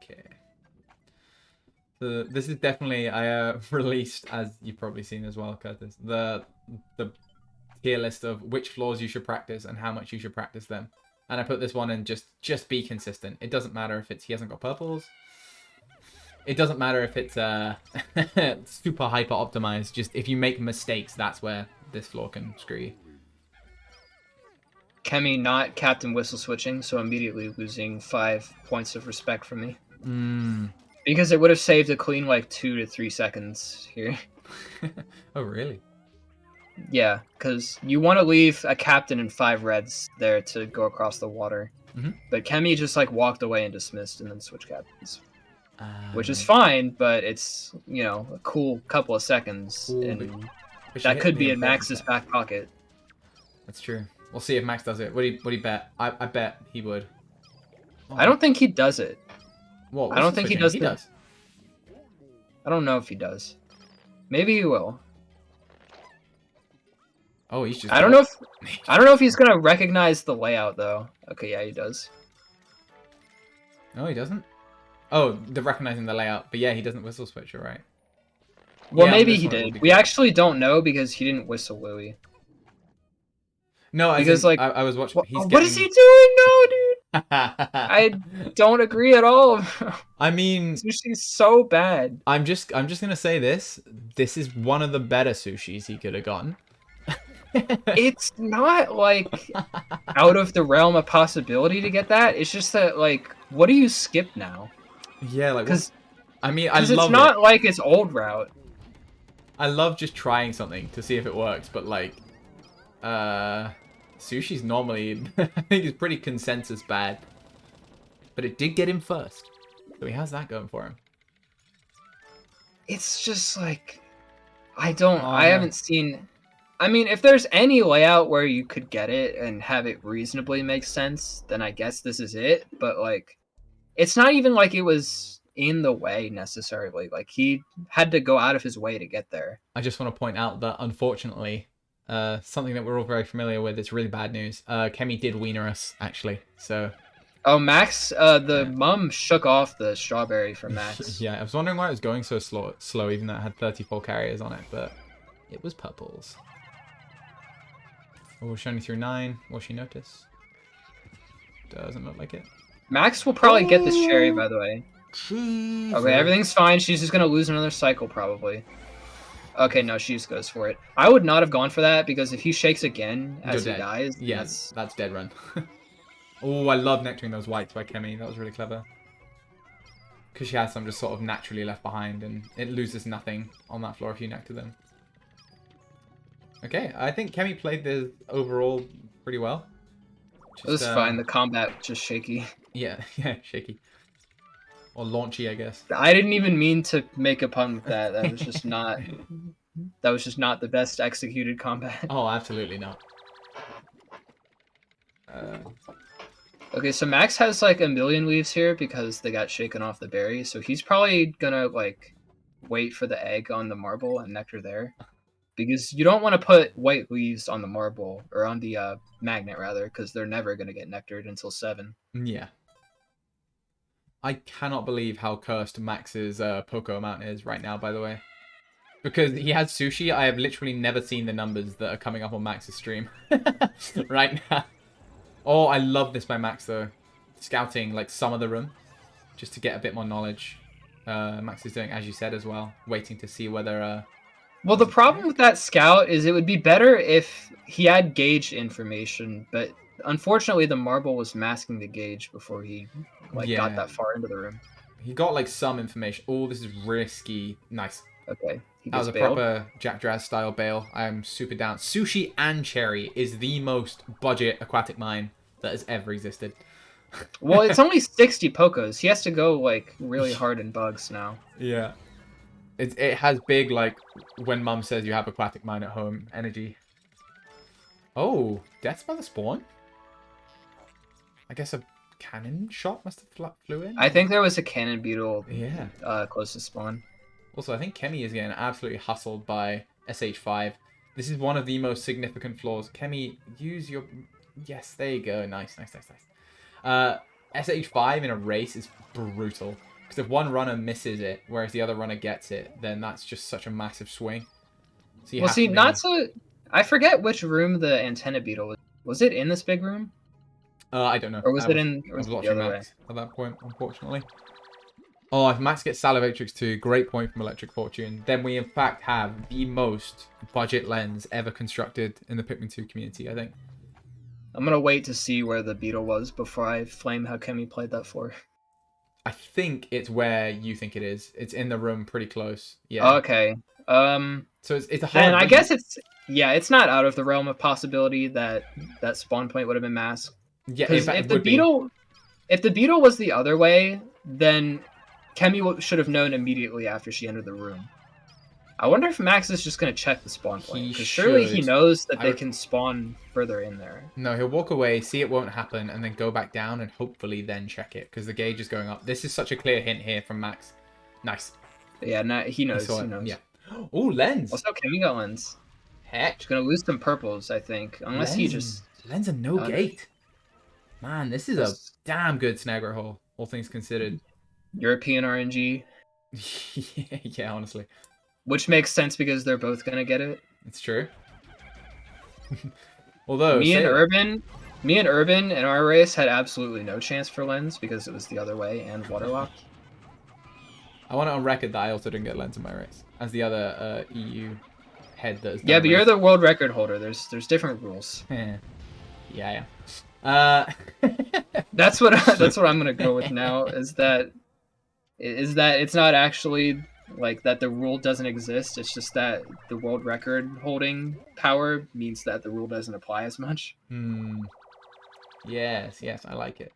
Okay. So this is definitely I released, as you've probably seen as well, Curtis, the tier list of which floors you should practice and how much you should practice them. And I put this one in just be consistent. It doesn't matter if he hasn't got purples. It doesn't matter if it's super hyper optimized. Just if you make mistakes, that's where this floor can screw you. Chemi not Captain Whistle switching, so immediately losing 5 points of respect from me. Because it would have saved a clean like 2 to 3 seconds here. Oh, really? Yeah, because you want to leave a captain and 5 reds there to go across the water. But Chemi just like walked away and dismissed and then switched captains. Which is fine, but it's, you know, a cool couple of seconds. And that could be in Max's back pocket. That's true. We'll see if Max does it. What do you bet? I bet he would. Oh. I don't think he does it. Well, I don't think he does. He does. I don't know if he does. Maybe he will. Oh, he's just. I don't know if he's gonna recognize the layout though. Okay, yeah, he does. No, he doesn't. Oh, the recognizing the layout, but yeah, he doesn't whistle switch. You're right. Well, yeah, maybe he did. We actually don't know because he didn't whistle Louis. No, because like I was watching. What is he doing now, dude? I don't agree at all. I mean, sushi's so bad. I'm just gonna say this. This is one of the better sushis he could have gotten. It's not like out of the realm of possibility to get that. It's just that like, what do you skip now? Yeah, like because I mean, it's not like it's old route. I love just trying something to see if it works, but like, sushi's normally I think is pretty consensus bad, but it did get him first, so he has that going for him. It's just like I haven't seen. I mean, if there's any layout where you could get it and have it reasonably make sense, then I guess this is it. But like, it's not even like it was in the way necessarily. Like he had to go out of his way to get there. I just want to point out that unfortunately, something that we're all very familiar with, it's really bad news. Chemi did wiener us actually, so. Oh, Max, the mum shook off the strawberry for Max. Yeah, I was wondering why it was going so slow, even though it had 34 carriers on it, but it was purples. Oh, showing through 9. Will she notice? Doesn't look like it. Max will probably get this cherry, by the way. Jeez. Okay, everything's fine. She's just gonna lose another cycle, probably. Okay, no, she just goes for it. I would not have gone for that, because if he shakes again as he dies... Yes, that's dead run. Oh, I love nectaring those whites by Chemi. That was really clever. Because she has some just sort of naturally left behind, and it loses nothing on that floor if you nectar them. Okay, I think Chemi played this overall pretty well. It was fine. The combat just shaky. Yeah, shaky. Or launchy, I guess. I didn't even mean to make a pun with that. That was just not. That was just not the best executed combat. Oh, absolutely not. Okay, so Max has like a million leaves here because they got shaken off the berry. So he's probably gonna like wait for the egg on the marble and nectar there. Because you don't want to put white leaves on the marble, or on the magnet, rather, because they're never going to get nectared until 7. Yeah. I cannot believe how cursed Max's Poco amount is right now, by the way. Because he has sushi, I have literally never seen the numbers that are coming up on Max's stream. Right now. Oh, I love this by Max, though. Scouting, like, some of the room. Just to get a bit more knowledge. Max is doing, as you said, as well. Waiting to see whether... Well, the problem with that scout is it would be better if he had gauge information, but unfortunately the marble was masking the gauge before he got that far into the room. He got like some information. Oh, this is risky. Nice. Okay. That was a proper Jack Draz style bail. I am super down. Sushi and Cherry is the most budget aquatic mine that has ever existed. Well, it's only 60 Pocos. He has to go like really hard in bugs now. Yeah. It has big, like, when mum says you have aquatic mine at home energy. Oh, deaths by the spawn? I guess a cannon shot must have flew in. I think there was a cannon beetle Yeah. close to spawn. Also, I think Chemi is getting absolutely hustled by SH5. This is one of the most significant flaws. Chemi, use your... Yes, there you go. Nice. SH5 in a race is brutal. Because if one runner misses it, whereas the other runner gets it, then that's just such a massive swing. So you Well, have see, to be... not to... I forget which room the antenna beetle was. Was it in this big room? I don't know. Or was I it in... Or I was was it the watching other way? Max at that point, unfortunately. Oh, if Max gets Salivatrix 2, great point from Electric Fortune, then we in fact have the most budget lens ever constructed in the Pikmin 2 community, I think. I'm gonna wait to see where the beetle was before I flame how Chemi played that for. I think it's where you think it is. It's in the room pretty close. Yeah. Okay. So it's a hard Then I read. guess it's... Yeah, it's not out of the realm of possibility that that spawn point would have been masked. Yeah, in Because fact, if it the would be. beetle... If the beetle was the other way, then Chemi should have known immediately after she entered the room. I wonder if Max is just going to check the spawn point. He Because surely he should. knows that they can spawn further in there. No, he'll walk away, see it won't happen, and then go back down and hopefully then check it, because the gauge is going up. This is such a clear hint here from Max. Nice. But yeah, no, he knows. saw He it, knows. yeah. Oh, lens. Also, Chemi got lens. Heck. He's going to lose some purples, I think. Unless he Lens- just... Lens and no Okay. gate. Man, this is a damn good snagger hole, all things considered. European RNG. Yeah, honestly. Which makes sense because they're both going to get it. It's true. Although Me and Urban in our race had absolutely no chance for lens because it was the other way and waterlocked. I want it on record that I also didn't get lens in my race, as the other EU head that has done Yeah, a but you're race. the world record holder. There's different rules. Yeah. That's what I'm gonna go with now. Is that it's not actually like that the rule doesn't exist. It's just that the world record holding power means that the rule doesn't apply as much. Yes, I like it.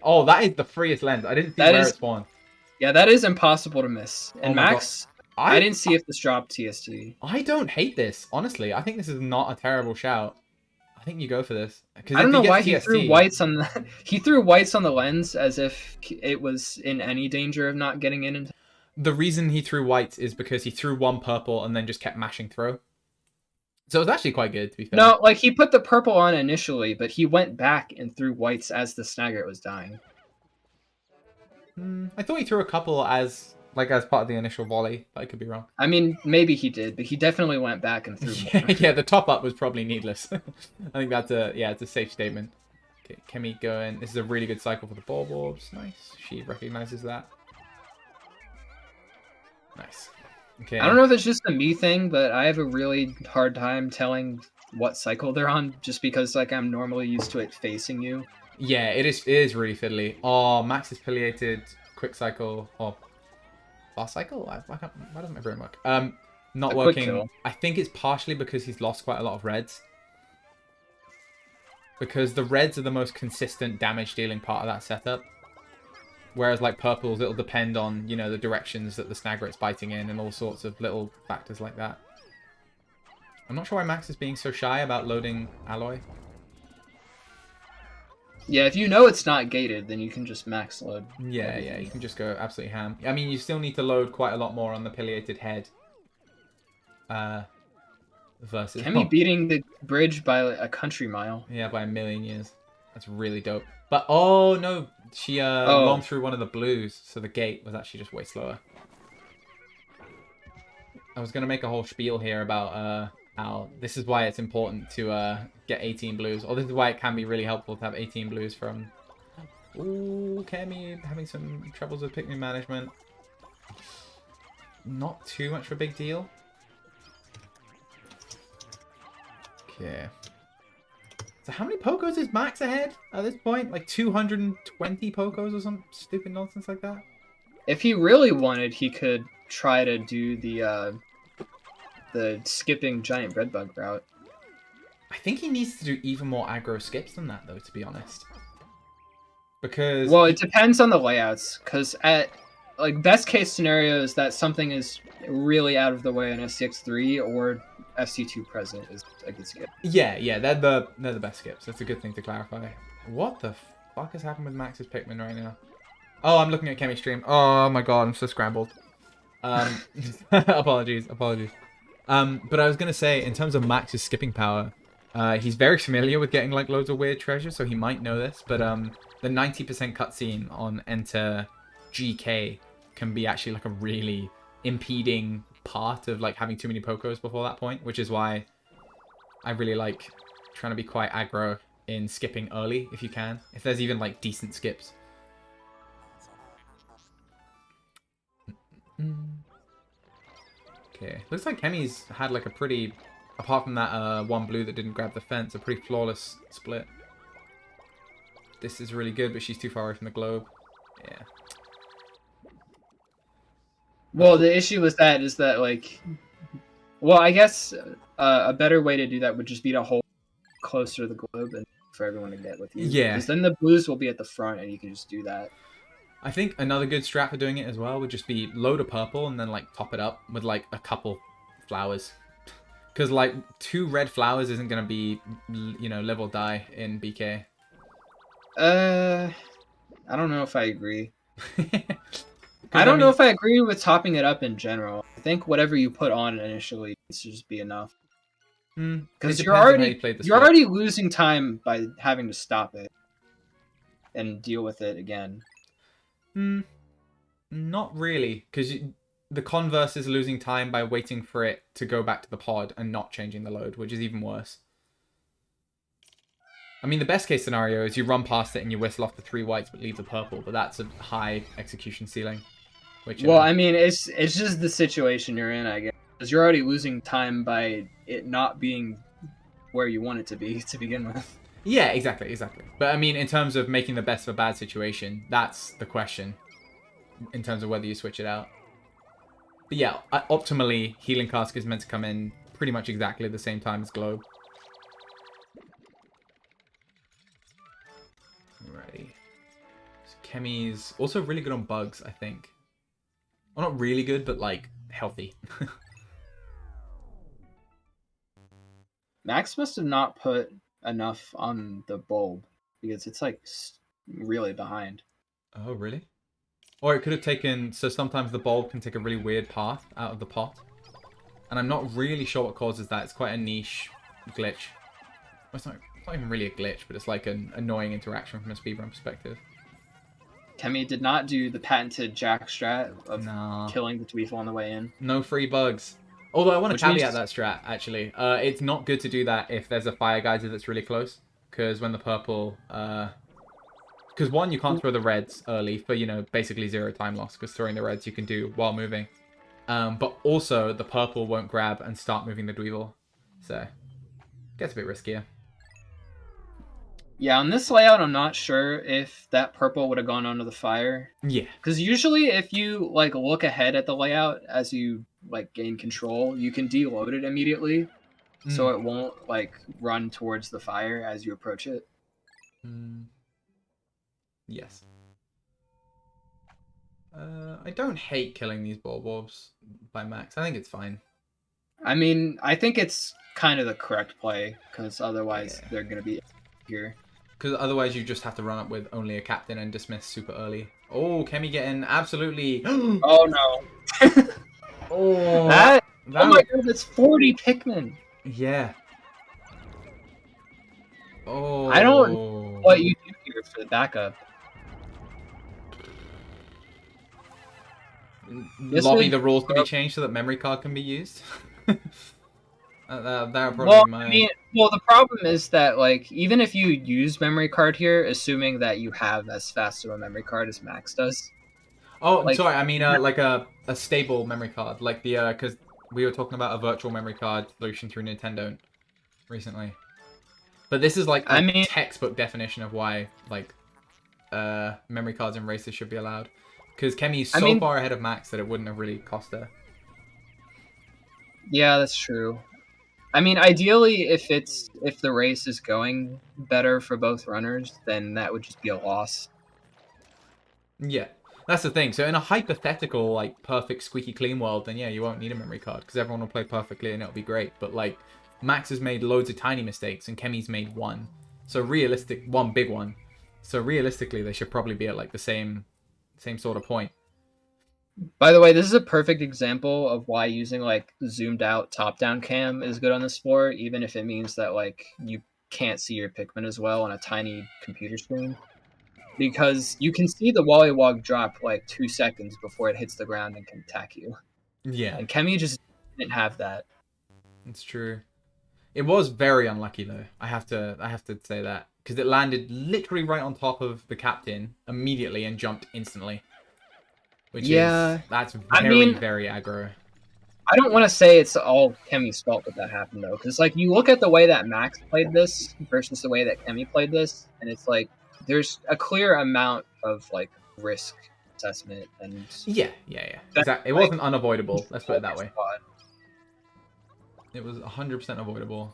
Oh, that is the freest lens. I didn't see where it spawned. Yeah, that is impossible to miss. And Oh my Max, I didn't see if this dropped TST. I don't hate this, honestly. I think this is not a terrible shout. I think you go for this. I don't know why he threw whites on the he threw whites on the lens as if it was in any danger of not getting in. The reason he threw whites is because he threw one purple and then just kept mashing through. So it was actually quite good, to be fair. No, like he put the purple on initially, but he went back and threw whites as the snagger was dying. I thought he threw a couple as part of the initial volley, but I could be wrong. I mean, maybe he did, but he definitely went back and threw more. Yeah, the top up was probably needless. I think that's it's a safe statement. Okay, Chemi going. This is a really good cycle for the ball orbs. Nice. She recognizes that. Nice. Okay. I don't know if it's just a me thing, but I have a really hard time telling what cycle they're on, just because like I'm normally used to it facing you. Yeah, it is really fiddly. Oh, Max is pileated, quick cycle, or fast cycle? Why doesn't my brain work? Not A quick working. kill. I think it's partially because he's lost quite a lot of reds. Because the reds are the most consistent damage dealing part of that setup. Whereas like purples, it'll depend on, the directions that the snagger's biting in and all sorts of little factors like that. I'm not sure why Max is being so shy about loading alloy. Yeah, if you know it's not gated, then you can just max load. Yeah, you can just go absolutely ham. I mean, you still need to load quite a lot more on the pileated head. Versus... Chemi beating the bridge by a country mile. Yeah, by a million years. That's really dope. But, oh, no. She bombed through one of the blues, so the gate was actually just way slower. I was going to make a whole spiel here about how this is why it's important to get 18 blues. Or this is why it can be really helpful to have 18 blues from... Ooh, Chemi having some troubles with Pikmin management. Not too much of a big deal. Okay. So how many Pokos is Max ahead at this point? Like 220 Pokos or some stupid nonsense like that? If he really wanted, he could try to do the skipping giant breadbug route. I think he needs to do even more aggro skips than that, though, to be honest. Because... Well, it depends on the layouts, because at like best case scenario is that something is really out of the way on SCX3 or FC2 present is a good skip. Yeah, they're the best skips. That's a good thing to clarify. What the... fuck has happened with Max's Pikmin right now? Oh, I'm looking at Chemi's stream. Oh my god, I'm so scrambled. Apologies. But I was gonna say, in terms of Max's skipping power, he's very familiar with getting like loads of weird treasure, so he might know this. But the 90% cutscene on Enter GK can be actually like a really impeding part of like having too many Pokos before that point, which is why I really like trying to be quite aggro in skipping early if you can, if there's even like decent skips. Okay, looks like Chemi's had like a pretty, apart from that one blue that didn't grab the fence, a pretty flawless split. This is really good, but she's too far away from the globe. Yeah. Well, the issue with that is that, like, well, I guess a better way to do that would just be to hold closer to the globe and for everyone to get with you. Yeah. Because then the blues will be at the front and you can just do that. I think another good strat for doing it as well would just be load a purple and then like top it up with like a couple flowers. Because like 2 red flowers isn't going to be, you know, live or die in BK. I don't know if I agree. I don't know if I agree with topping it up in general. I think whatever you put on initially needs to just be enough. Because you're already losing time by having to stop it and deal with it again. Not really, because the converse is losing time by waiting for it to go back to the pod and not changing the load, which is even worse. I mean, the best case scenario is you run past it and you whistle off the 3 whites but leave the purple, but that's a high execution ceiling. Which, well, I mean, it's just the situation you're in, I guess. Because you're already losing time by it not being where you want it to be to begin with. Yeah, exactly. But I mean, in terms of making the best of a bad situation, that's the question. In terms of whether you switch it out. But yeah, optimally, Healing Cask is meant to come in pretty much exactly the same time as Globe. Alrighty. So Chemi's also really good on bugs, I think. Well, not really good, but like healthy. Max must have not put enough on the bulb because it's like really behind. Oh, really? Or it could have taken... So sometimes the bulb can take a really weird path out of the pot. And I'm not really sure what causes that. It's quite a niche glitch. Well, it's not even really a glitch, but it's like an annoying interaction from a speedrun perspective. Chemi did not do the patented Jack strat of killing the Dweefel on the way in. No free bugs. Although I want to caveat means... that strat, actually. It's not good to do that if there's a fire geyser that's really close. Because when the purple... Because one, you can't throw the reds early for, you know, basically 0 time loss. Because throwing the reds you can do while moving. But also, the purple won't grab and start moving the Dweevil. So, gets a bit riskier. Yeah, on this layout, I'm not sure if that purple would have gone under the fire. Yeah. Because usually if you, like, look ahead at the layout as you, like, gain control, you can deload it immediately. So it won't, like, run towards the fire as you approach it. Yes. I don't hate killing these Bulbobs by Max. I think it's fine. I mean, I think it's kind of the correct play, because otherwise they're going to be here. Because otherwise you just have to run up with only a captain and dismiss super early. Oh, Chemi getting absolutely... Oh, no. Oh, that... Oh my god, that's 40 Pikmin. Yeah. Oh. I don't know what you do here for the backup. Lobby the rules to be changed so that memory card can be used. That probably well, my... I mean, well, the problem is that, like, even if you use memory card here, assuming that you have as fast of a memory card as Max does. Oh, like, sorry, I mean, like a stable memory card, like the, because we were talking about a virtual memory card solution through Nintendo recently. But this is like a textbook definition of why, like, memory cards and races should be allowed. Because Chemi's so far ahead of Max that it wouldn't have really cost her. Yeah, that's true. I mean, ideally, if the race is going better for both runners, then that would just be a loss. Yeah, that's the thing. So in a hypothetical, like, perfect squeaky clean world, then yeah, you won't need a memory card because everyone will play perfectly and it'll be great. But like, Max has made loads of tiny mistakes and Chemi's made one. So realistic, one big one. So realistically, they should probably be at like the same sort of point. By the way, this is a perfect example of why using like zoomed out top-down cam is good on this floor, even if it means that like you can't see your Pikmin as well on a tiny computer screen. Because you can see the Wollywog drop like 2 seconds before it hits the ground and can attack you. Yeah, And Chemi just didn't have that. it's true. It was very unlucky though. I have to say that because it landed literally right on top of the captain immediately and jumped instantly. Which is that's very aggro. I don't want to say it's all Chemi's fault that happened though, because like you look at the way that Max played this versus the way that Chemi played this, and it's like there's a clear amount of like risk assessment and Yeah. Exactly. It wasn't unavoidable. Let's put it that way. It was 100% avoidable.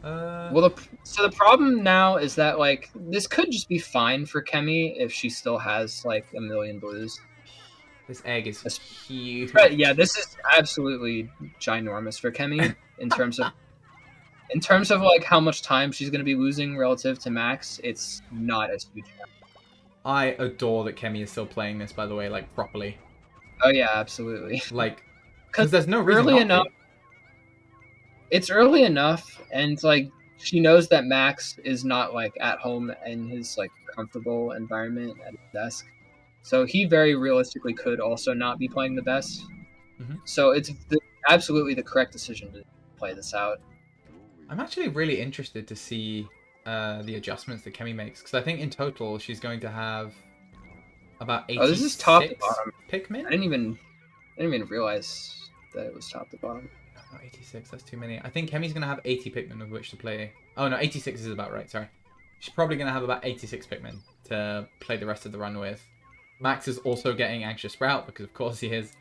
Well, so the problem now is that like this could just be fine for Chemi if she still has like a million blues. This egg is huge. But yeah, this is absolutely ginormous for Chemi in terms of like how much time she's going to be losing relative to Max. It's not as huge. I adore that Chemi is still playing this, by the way, like properly. Oh yeah, absolutely. Like, because there's no reason early not enough. to. It's early enough, and like she knows that Max is not like at home in his like comfortable environment at his desk, so he very realistically could also not be playing the best. So it's absolutely the correct decision to play this out. I'm actually really interested to see the adjustments that Chemi makes, because I think in total she's going to have about 86 this is top to bottom. Pikmin. I didn't even realize that it was top to bottom. Not 86, that's too many. I think Chemi's going to have 80 Pikmin with which to play. Oh no, 86 is about right, sorry. She's probably going to have about 86 Pikmin to play the rest of the run with. Max is also getting Anxious Sprout, because of course he is.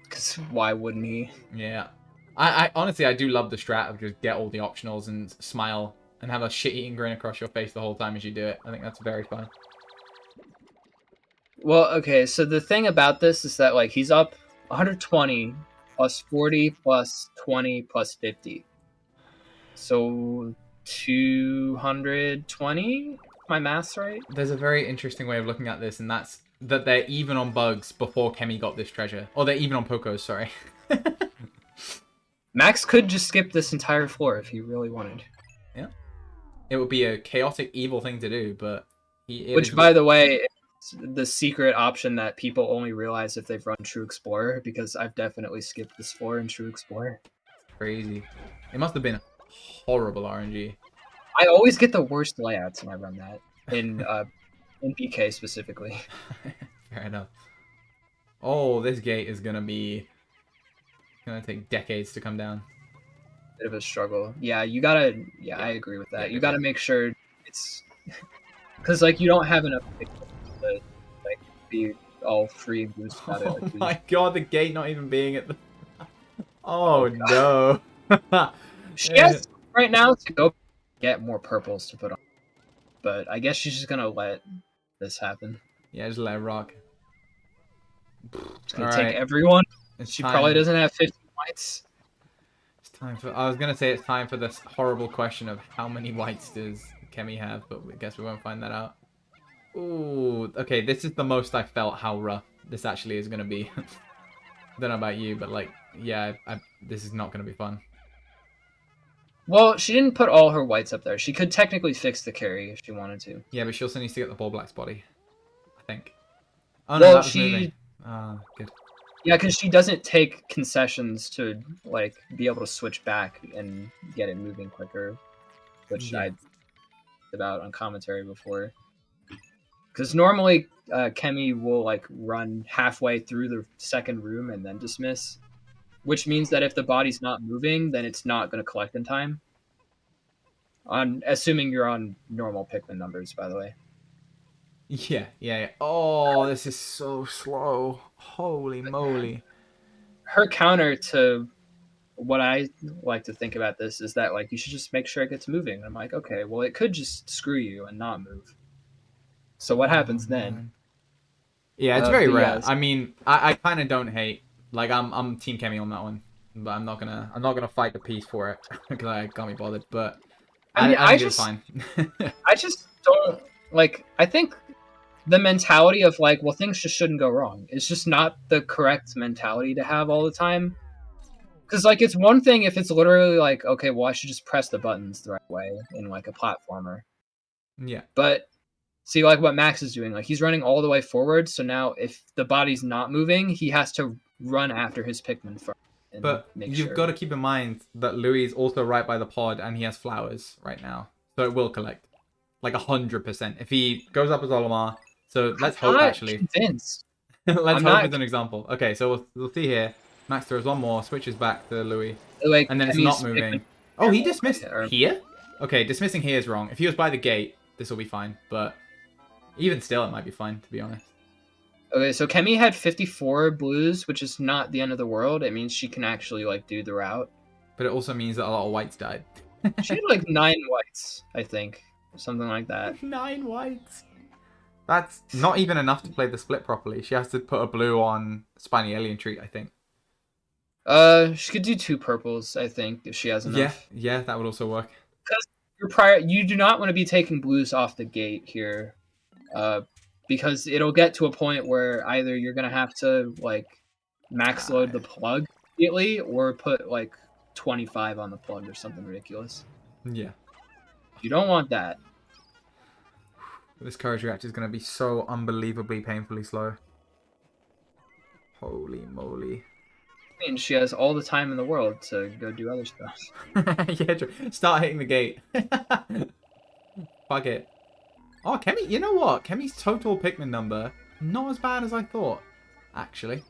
Because why wouldn't he? Yeah. I honestly, I do love the strat of just get all the optionals and smile and have a shit-eating grin across your face the whole time as you do it. I think that's very fun. Well, okay, so the thing about this is that like he's up 120 plus 40 plus 20 plus 50. So 220? My math's right? There's a very interesting way of looking at this, and that's that they're even on bugs before Chemi got this treasure. Or they're even on Pokos, sorry. Max could just skip this entire floor if he really wanted. Yeah. It would be a chaotic, evil thing to do, but... Which, by the way, is the secret option that people only realize if they've run True Explorer, because I've definitely skipped this floor in True Explorer. Crazy. It must have been horrible RNG. I always get the worst layouts when I run that, in BK specifically. Fair enough. Oh, this gate is going to be... gonna take decades to come down. Bit of a struggle. Yeah, you gotta... Yeah, I agree with that. Yeah, you gotta make sure it's... Because, like, you don't have enough to, like, be all free and boost about it. Oh Like, my god, the gate not even being at the... Oh, no. She has right now to go get more purples to put on. But I guess she's just gonna let this happen. Yeah, just let it rock. It's gonna take everyone. She probably doesn't have 50 whites. It's time for... I was gonna say it's time for this horrible question of how many whites does Chemi have, but I guess we won't find that out. Ooh, okay, this is the most I felt how rough this actually is gonna be. Don't know about you, but like, yeah, this is not gonna be fun. Well, she didn't put all her whites up there. She could technically fix the carry if she wanted to. Yeah, but she also needs to get the ball black's body, I think. Oh no, well, that was moving. Ah, good. Yeah, because she doesn't take concessions to like be able to switch back and get it moving quicker, which I about on commentary before. Because normally Chemi will like run halfway through the second room and then dismiss, which means that if the body's not moving, then it's not going to collect in time. On assuming you're on normal Pikmin numbers, by the way. Yeah. Oh, this is so slow. Holy moly. Her counter to what I like to think about this is that like you should just make sure it gets moving. And I'm like, okay, well it could just screw you and not move. So what happens then? Yeah, it's very rare. Yes. I mean, I kind of don't hate. Like I'm Team Chemi on that one, but I'm not gonna fight the piece for it because I can't be bothered. But I mean, I think it's fine. I just don't like. I think the mentality of like, well, things just shouldn't go wrong. It's just not the correct mentality to have all the time. Because like, it's one thing if it's literally like, okay, well, I should just press the buttons the right way in like a platformer. Yeah. But see, like what Max is doing, like he's running all the way forward. So now, if the body's not moving, he has to run after his Pikmin first. And But make you've sure. got to keep in mind that Louis is also right by the pod, and he has flowers right now, so it will collect, like 100%. If he goes up as Olimar, so let's I'm hope not actually. convinced. Let's I'm hope not- it's an example. Okay, so we'll see here. Max throws one more, switches back to Louis, Like, and then it's Chemi's not moving. Pikmin- Oh, he dismissed Or- here? Okay, dismissing here is wrong. If he was by the gate, this will be fine, but even still, it might be fine, to be honest. Okay, so Chemi had 54 blues, which is not the end of the world. It means she can actually like do the route. But it also means that a lot of whites died. She had like 9 whites, I think, something like that. 9 whites. That's not even enough to play the split properly. She has to put a blue on Spiny Alien Treat, I think. She could do 2 purples, I think, if she has enough. Yeah, that would also work. You do not want to be taking blues off the gate here, because it'll get to a point where either you're gonna have to like max load the plug immediately, or put like 25 on the plug or something ridiculous. Yeah. You don't want that. This courage reactor is going to be so unbelievably painfully slow. Holy moly. I mean, she has all the time in the world to go do other stuff. Yeah, start hitting the gate. Fuck it. Oh, Chemi, you know what? Chemi's total Pikmin number, not as bad as I thought, actually.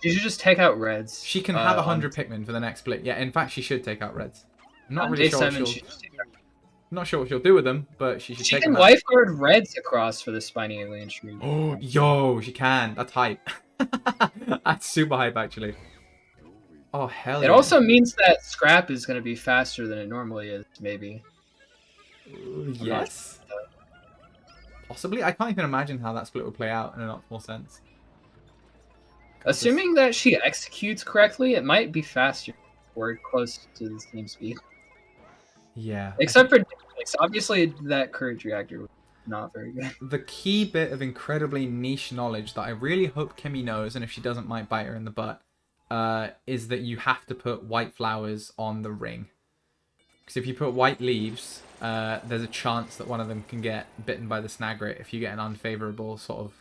She should just take out reds. She can have 100 Pikmin for the next split. Yeah, in fact, she should take out reds. I'm not On really day sure 7, what she she'll... just take out. Not sure what she'll do with them, but she should She take can them out. lifeguard reds across for the Spiny Alien Tree. Oh, yo, she can. That's hype. That's super hype, actually. Oh, hell It yeah. also means that scrap is going to be faster than it normally is, maybe. Yes? Possibly? I can't even imagine how that split would play out in an optimal sense. Assuming that she executes correctly, it might be faster or close to the same speed. Yeah. Except for Dynamix. Obviously, that courage reactor was not very good. The key bit of incredibly niche knowledge that I really hope Chemi knows, and if she doesn't, might bite her in the butt, is that you have to put white flowers on the ring. Because if you put white leaves, there's a chance that one of them can get bitten by the snagret if you get an unfavorable sort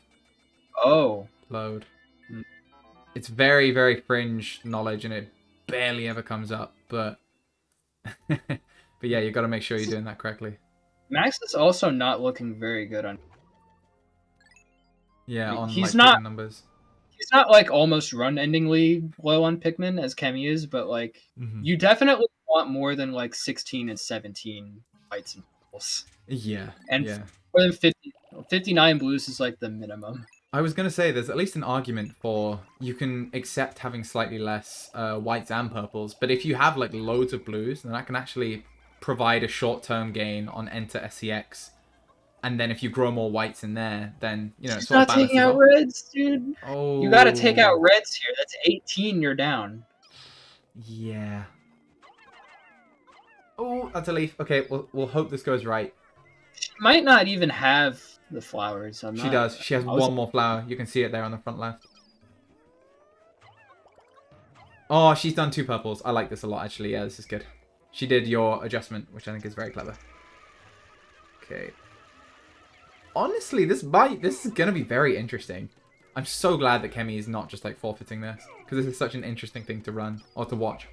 of load. It's very, very fringe knowledge, and it barely ever comes up, but... But yeah, you've got to make sure you're doing that correctly. Max is also not looking very good on... Yeah, on He's like, not- Pikmin numbers. He's not, like, almost run-endingly low on Pikmin, as Chemi is, but, like, you definitely want more than, like, 16 and 17 whites and purples. Yeah, And yeah. more than 50, 59 blues is, like, the minimum. I was going to say, there's at least an argument for you can accept having slightly less whites and purples, but if you have, like, loads of blues, then that can actually provide a short-term gain on enter SCX. And then if you grow more whites in there, then, you know, it's She's sort not of taking out reds, dude. Oh. You gotta take out reds here. That's 18, you're down. Yeah. Oh, that's a leaf. Okay, we'll hope this goes right. She might not even have the flowers. She does. She has one more flower. You can see it there on the front left. Oh, she's done 2 purples. I like this a lot, actually. Yeah, this is good. She did your adjustment, which I think is very clever. Okay. Honestly, this is going to be very interesting. I'm so glad that Chemi is not just, like, forfeiting this. Because this is such an interesting thing to run. Or to watch.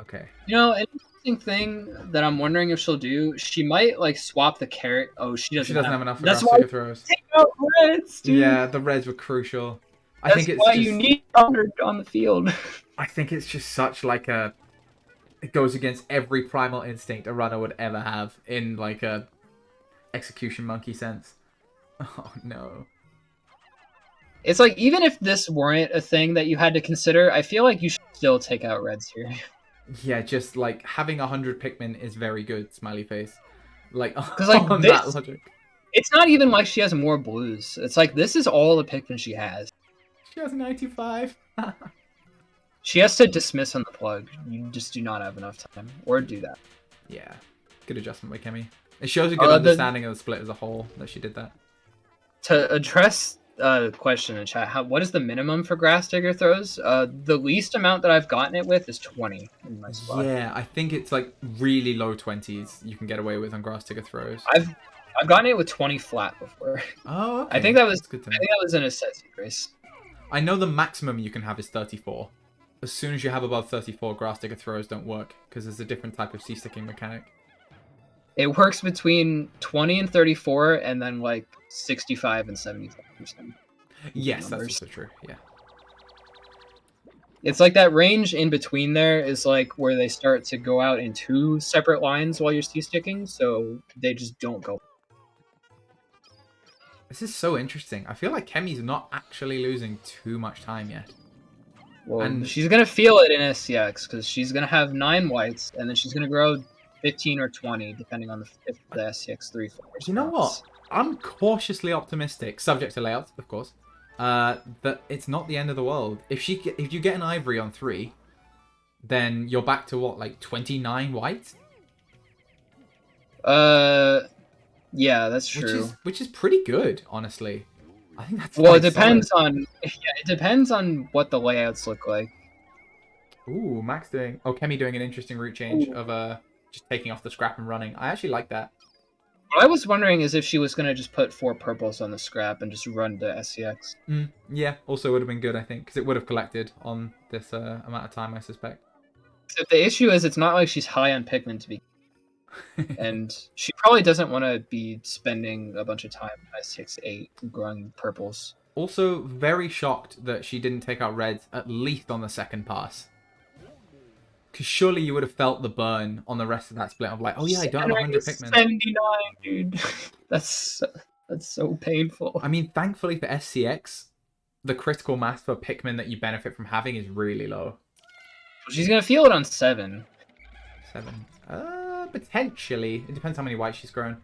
Okay. You know, an interesting thing that I'm wondering if she'll do, she might, like, swap the carrot. Oh, she doesn't have enough for That's grass why seeker throws. take out reds, dude. Yeah, the reds were crucial. I That's think it's why just, you need thunder on the field. I think it's just such like a... It goes against every primal instinct a runner would ever have in like a execution monkey sense. Oh no. It's like, even if this weren't a thing that you had to consider, I feel like you should still take out reds here. Yeah, just like having 100 Pikmin is very good, smiley face. Like, like, on this- that logic. It's not even like she has more blues. It's like, this is all the Pikmin she has. She has 95. She has to dismiss on the plug. You just do not have enough time. Or do that. Yeah. Good adjustment by Chemi. It shows a good The- understanding of the split as a whole that she did that. To address the question in chat, what is the minimum for grass digger throws? The least amount that I've gotten it with is 20 in my squad. Yeah, I think it's like really low 20s you can get away with on grass digger throws. I've gotten it with 20 flat before. Oh, okay. I think that was That's good to I know. think that was an necessity race. I know the maximum you can have is 34. As soon as you have above 34, grass digger throws don't work because there's a different type of C-sticking mechanic. It works between 20 and 34, and then like 65 and 75%. Yes, that's Numbers. also true. Yeah. It's like that range in between there is like where they start to go out in two separate lines while you're C-sticking, so they just don't go. This is so interesting. I feel like Chemi's not actually losing too much time yet. Well, And- she's gonna feel it in SCX because she's gonna have 9 whites, and then she's gonna grow 15 or 20 depending on if the SCX 3 floors. You know what? I'm cautiously optimistic, subject to layout, of course, that it's not the end of the world. If you get an ivory on 3, then you're back to what, like 29 white? Yeah, that's true. Which is pretty good, honestly. I think that's Well, it quite depends solid. on it depends on what the layouts look like. Ooh, Max doing Chemi doing an interesting route change of just taking off the scrap and running. I actually like that. What I was wondering is if she was gonna just put 4 purples on the scrap and just run to SCX. Yeah, also would have been good, I think, because it would have collected on this amount of time, I suspect. So the issue is it's not like she's high on Pikmin to be, and she probably doesn't want to be spending a bunch of time at SCX 8 growing purples. Also, very shocked that she didn't take out reds at least on the second pass. Because surely you would have felt the burn on the rest of that split of like, oh yeah, I don't have 100 Pikmin. 79, dude. That's so painful. I mean, thankfully for SCX, the critical mass for Pikmin that you benefit from having is really low. She's gonna feel it on 7. 7. Potentially. It depends how many whites she's grown.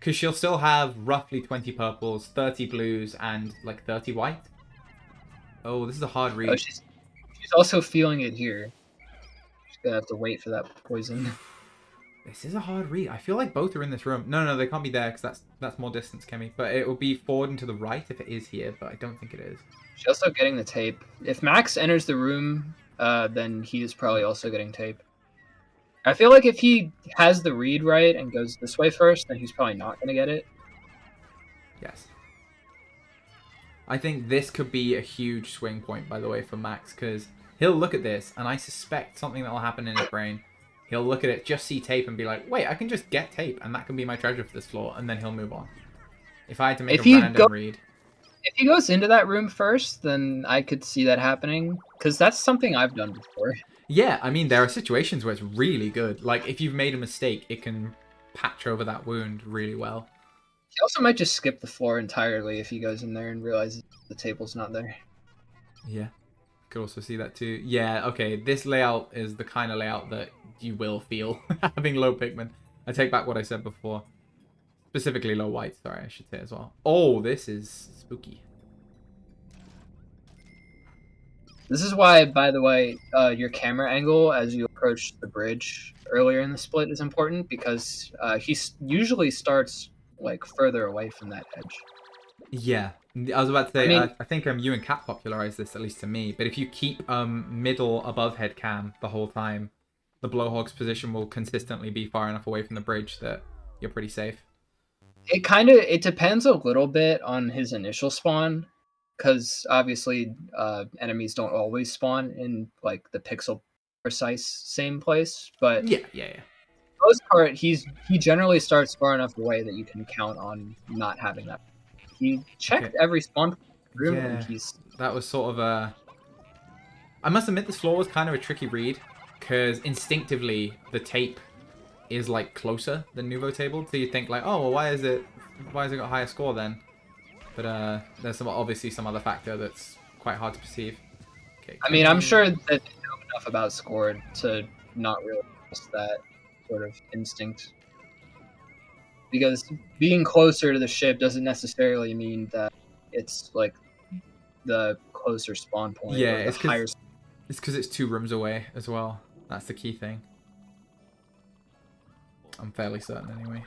Because she'll still have roughly 20 purples, 30 blues, and like 30 white. Oh, this is a hard read. Oh, she's also feeling it here. She's gonna have to wait for that poison. This is a hard read. I feel like both are in this room. No, they can't be there because that's more distance, Chemi. But it will be forward and to the right if it is here, but I don't think it is. She's also getting the tape. If Max enters the room, then he is probably also getting tape. I feel like if he has the read right and goes this way first, then he's probably not going to get it. Yes. I think this could be a huge swing point, by the way, for Max, because he'll look at this, and I suspect something that will happen in his brain. He'll look at it, just see tape, and be like, wait, I can just get tape, and that can be my treasure for this floor, and then he'll move on. If I had to make a random read. If he goes into that room first, then I could see that happening, because that's something I've done before. Yeah, I mean, there are situations where it's really good. Like, if you've made a mistake, it can patch over that wound really well. He also might just skip the floor entirely if he goes in there and realizes the table's not there. Yeah, could also see that too. Yeah, okay, this layout is the kind of layout that you will feel having low Pikmin. I take back what I said before. Specifically low white, sorry, I should say as well. Oh, this is spooky. This is why, by the way, your camera angle as you approach the bridge earlier in the split is important, because he usually starts like further away from that edge. Yeah, I was about to say, I mean, I think you and Kat popularized this, at least to me, but if you keep middle above head cam the whole time, the blowhog's position will consistently be far enough away from the bridge that you're pretty safe. It depends a little bit on his initial spawn, because obviously enemies don't always spawn in like the pixel precise same place, but Yeah. for the most part he generally starts far enough away that you can count on not having that. He checked every spawn room, and that was sort of a... I must admit this floor was kind of a tricky read, because instinctively the tape is like closer than Nouveau table, so you think like, oh well, why has it got a higher score then? But there's obviously some other factor that's quite hard to perceive. Okay, I mean, I'm sure that they know enough about score to not realize that sort of instinct, because being closer to the ship doesn't necessarily mean that it's like the closer spawn point. Yeah, or the it's 'cause higher. It's because it's 2 rooms away as well. That's the key thing. I'm fairly certain anyway.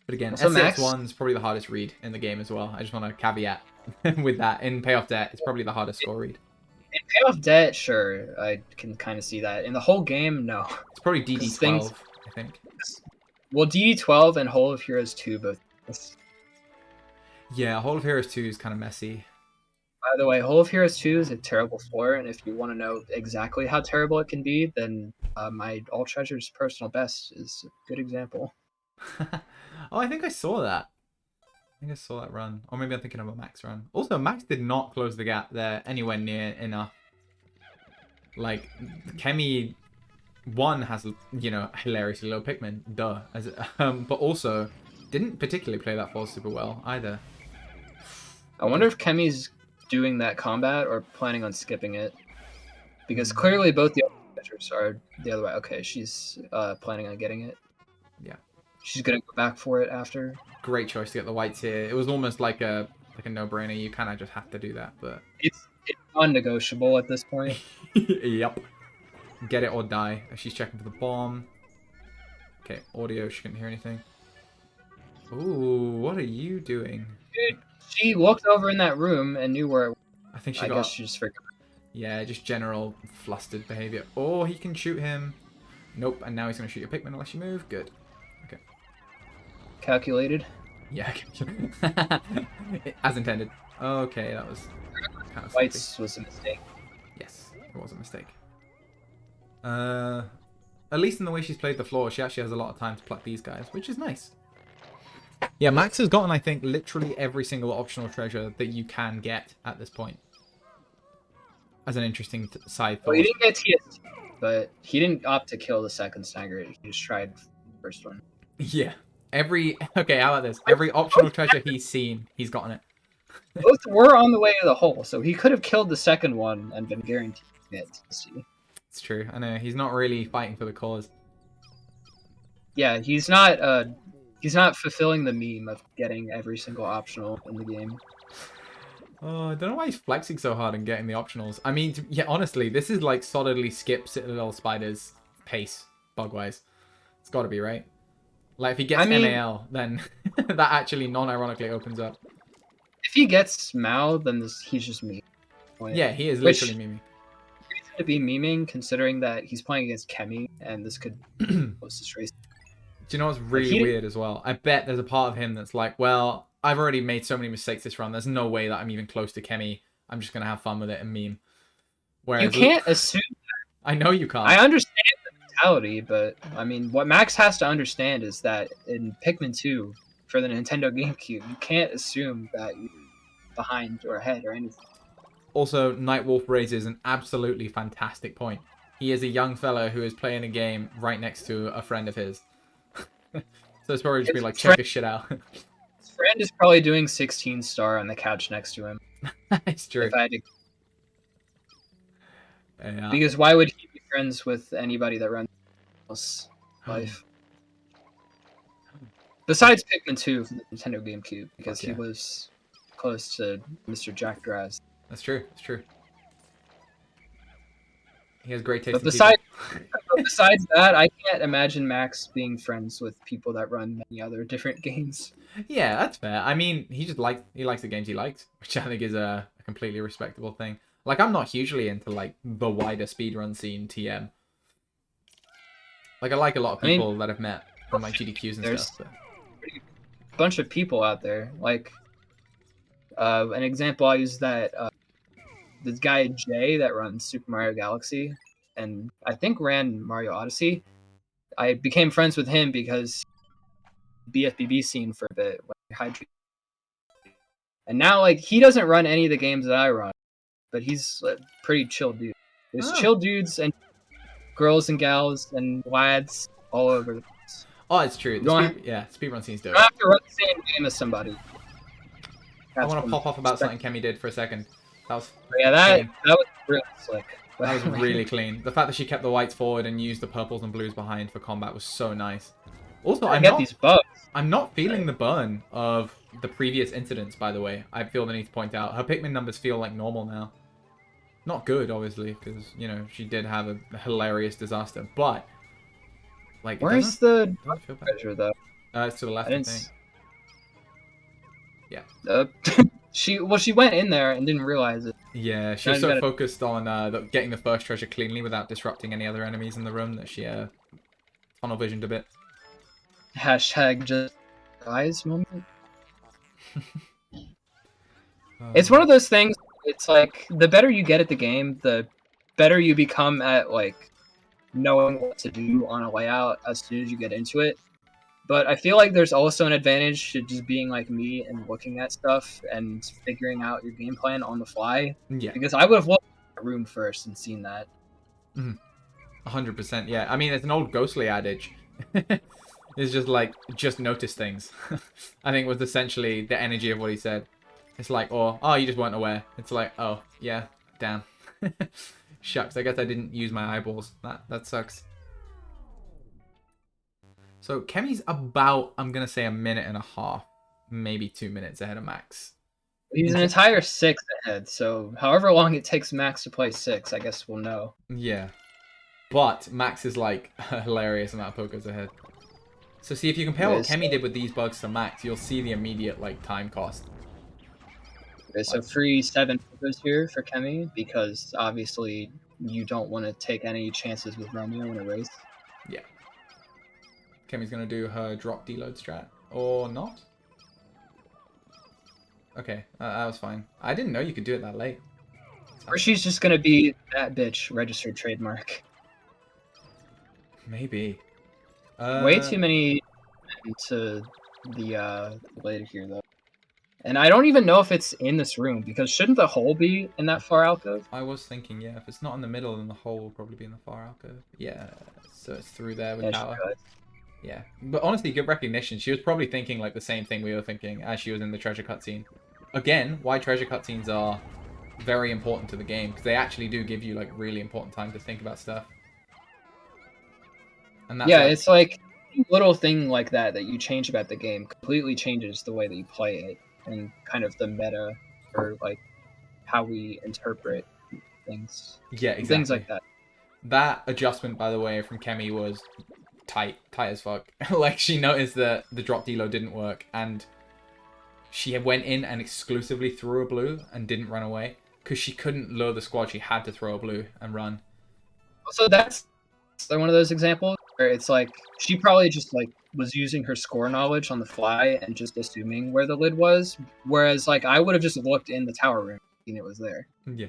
But again, Also, Max- SCX1's probably the hardest read in the game as well. I just want to caveat with that. In Payoff Debt, it's probably the hardest score read. In Payoff Debt, sure, I can kind of see that. In the whole game, no. It's probably DD12, I think. Well, DD12 and Whole of Heroes 2 both. Yeah, Whole of Heroes 2 is kind of messy. By the way, Whole of Heroes 2 is a terrible floor, and if you want to know exactly how terrible it can be, then my All Treasure's personal best is a good example. Oh, I think I saw that. I think I saw that run. Or maybe I'm thinking of a Max run. Also, Max did not close the gap there anywhere near enough. Like, Chemi 1 has, you know, hilariously low Pikmin. Duh. But also, didn't particularly play that fall super well either. I wonder if Chemi's doing that combat or planning on skipping it. Because clearly both the treasures are the other way. Okay, she's planning on getting it. Yeah. She's gonna go back for it after. Great choice to get the whites here. It was almost like a no-brainer. You kind of just have to do that, but It's non-negotiable at this point. yep. Get it or die. She's checking for the bomb. Okay, audio. She couldn't hear anything. Ooh, what are you doing? Dude, she looked over in that room and knew where. I think I guess she just forgot. Yeah, just general flustered behavior. Oh, he can shoot him. Nope, and now he's going to shoot your Pikmin unless you move. Good. Okay. Calculated. Yeah. As intended. Okay, that was kind of Whites was a mistake. Yes, it was a mistake. At least in the way she's played the floor, she actually has a lot of time to pluck these guys, which is nice. Yeah, Max has gotten, I think, literally every single optional treasure that you can get at this point. As an interesting side thought. Well, he didn't get TST, but he didn't opt to kill the second stagger. He just tried the first one. Yeah. Okay, how about this? Every optional treasure he's seen, he's gotten it. Both were on the way to the hole, so he could have killed the second one and been guaranteed to get TST. It's true. I know, he's not really fighting for the cause. Yeah, he's not fulfilling the meme of getting every single optional in the game. Oh, I don't know why he's flexing so hard and getting the optionals. I mean, yeah, honestly, this is like solidly skip Citadel Spider's pace, bug-wise. It's got to be, right? Like, if he gets MAL, then that actually non-ironically opens up. If he gets Mao, then he's just me. Yeah, he is literally memeing. Reason to be memeing, considering that he's playing against Chemi, and this could post his race. Do you know what's really weird as well? I bet there's a part of him that's like, well, I've already made so many mistakes this run. There's no way that I'm even close to Chemi. I'm just going to have fun with it and meme. Whereas, you can't assume that. I know you can't. I understand the mentality, but I mean, what Max has to understand is that in Pikmin 2, for the Nintendo GameCube, you can't assume that you're behind or ahead or anything. Also, Nightwolf raises an absolutely fantastic point. He is a young fellow who is playing a game right next to a friend of his. So it's probably just be like, check this shit out. His friend is probably doing 16 star on the couch next to him. It's true. If I had to... Yeah. Because why would he be friends with anybody that runs his life? Besides Pikmin 2 for the Nintendo GameCube, because he was close to Mr. Jack Draz. That's true. It's true. He has great taste. But besides that, I can't imagine Max being friends with people that run many other different games. Yeah, that's fair. I mean, he likes the games he likes, which I think is a completely respectable thing. Like, I'm not hugely into like the wider speedrun scene TM. Like, I like a lot of people that I've met from like GDQs and stuff. But... a bunch of people out there. Like, an example I use that this guy Jay that runs Super Mario Galaxy and I think ran Mario Odyssey. I became friends with him because BFBB scene for a bit when I hydrated. And now, like, he doesn't run any of the games that I run, but he's a pretty chill dude. There's chill dudes and girls and gals and lads all over the place. Oh, it's true. Speedrun scene's dope. You don't have to run the same game as somebody. I want to pop off about something Chemi did for a second. That was that was really slick. That was really clean. The fact that she kept the whites forward and used the purples and blues behind for combat was so nice. Also, these bugs. I'm not feeling the burn of the previous incidents, by the way. I feel the need to point out. Her Pikmin numbers feel like normal now. Not good, obviously, because, you know, she did have a hilarious disaster, but, like, it Where's the doesn't feel bad. treasure though? It's to the left, I I didn't. think. Yeah. She went in there and didn't realize it. Yeah, she Now was you so gotta- focused on getting the first treasure cleanly without disrupting any other enemies in the room that she tunnel visioned a bit. Hashtag just eyes moment. It's one of those things. It's like the better you get at the game, the better you become at like knowing what to do on a layout as soon as you get into it. But I feel like there's also an advantage to just being like me and looking at stuff and figuring out your game plan on the fly. Yeah. Because I would have looked at the room first and seen that. 100%, yeah. I mean, it's an old ghostly adage. It's just like, just notice things. I think was essentially the energy of what he said. It's like, oh, you just weren't aware. It's like, oh, yeah, damn. Shucks, I guess I didn't use my eyeballs. That sucks. So Chemi's about, I'm going to say, 1.5 minutes, maybe 2 minutes ahead of Max. He's an entire 6 ahead, so however long it takes Max to play 6, I guess we'll know. Yeah. But Max is like a hilarious amount of pokers ahead. So see, if you compare what Chemi did with these bugs to Max, you'll see the immediate like time cost. Okay, so free 7 pokers here for Chemi, because obviously you don't want to take any chances with Romeo in a race. Yeah. Chemi's going to do her drop deload strat. Or not? Okay, that was fine. I didn't know you could do it that late. Or she's just going to be that bitch registered trademark. Maybe. Way too many into the lid here, though. And I don't even know if it's in this room, because shouldn't the hole be in that far alcove? I was thinking, yeah, if it's not in the middle, then the hole will probably be in the far alcove. Yeah, so it's through there with power. Yeah, but honestly, good recognition. She was probably thinking like the same thing we were thinking as she was in the treasure cutscene. Again, why treasure cutscenes are very important to the game, because they actually do give you like really important time to think about stuff. And that's it's like a little thing like that you change about the game completely changes the way that you play it and kind of the meta or like how we interpret things. Yeah, exactly. Things like that. That adjustment, by the way, from Chemi was tight as fuck. Like, she noticed that the drop deload didn't work, and she went in and exclusively threw a blue and didn't run away, because she couldn't lure the squad. She had to throw a blue and run. So that's one of those examples where it's like she probably just like was using her score knowledge on the fly and just assuming where the lid was, whereas like I would have just looked in the tower room and it was there. Yeah.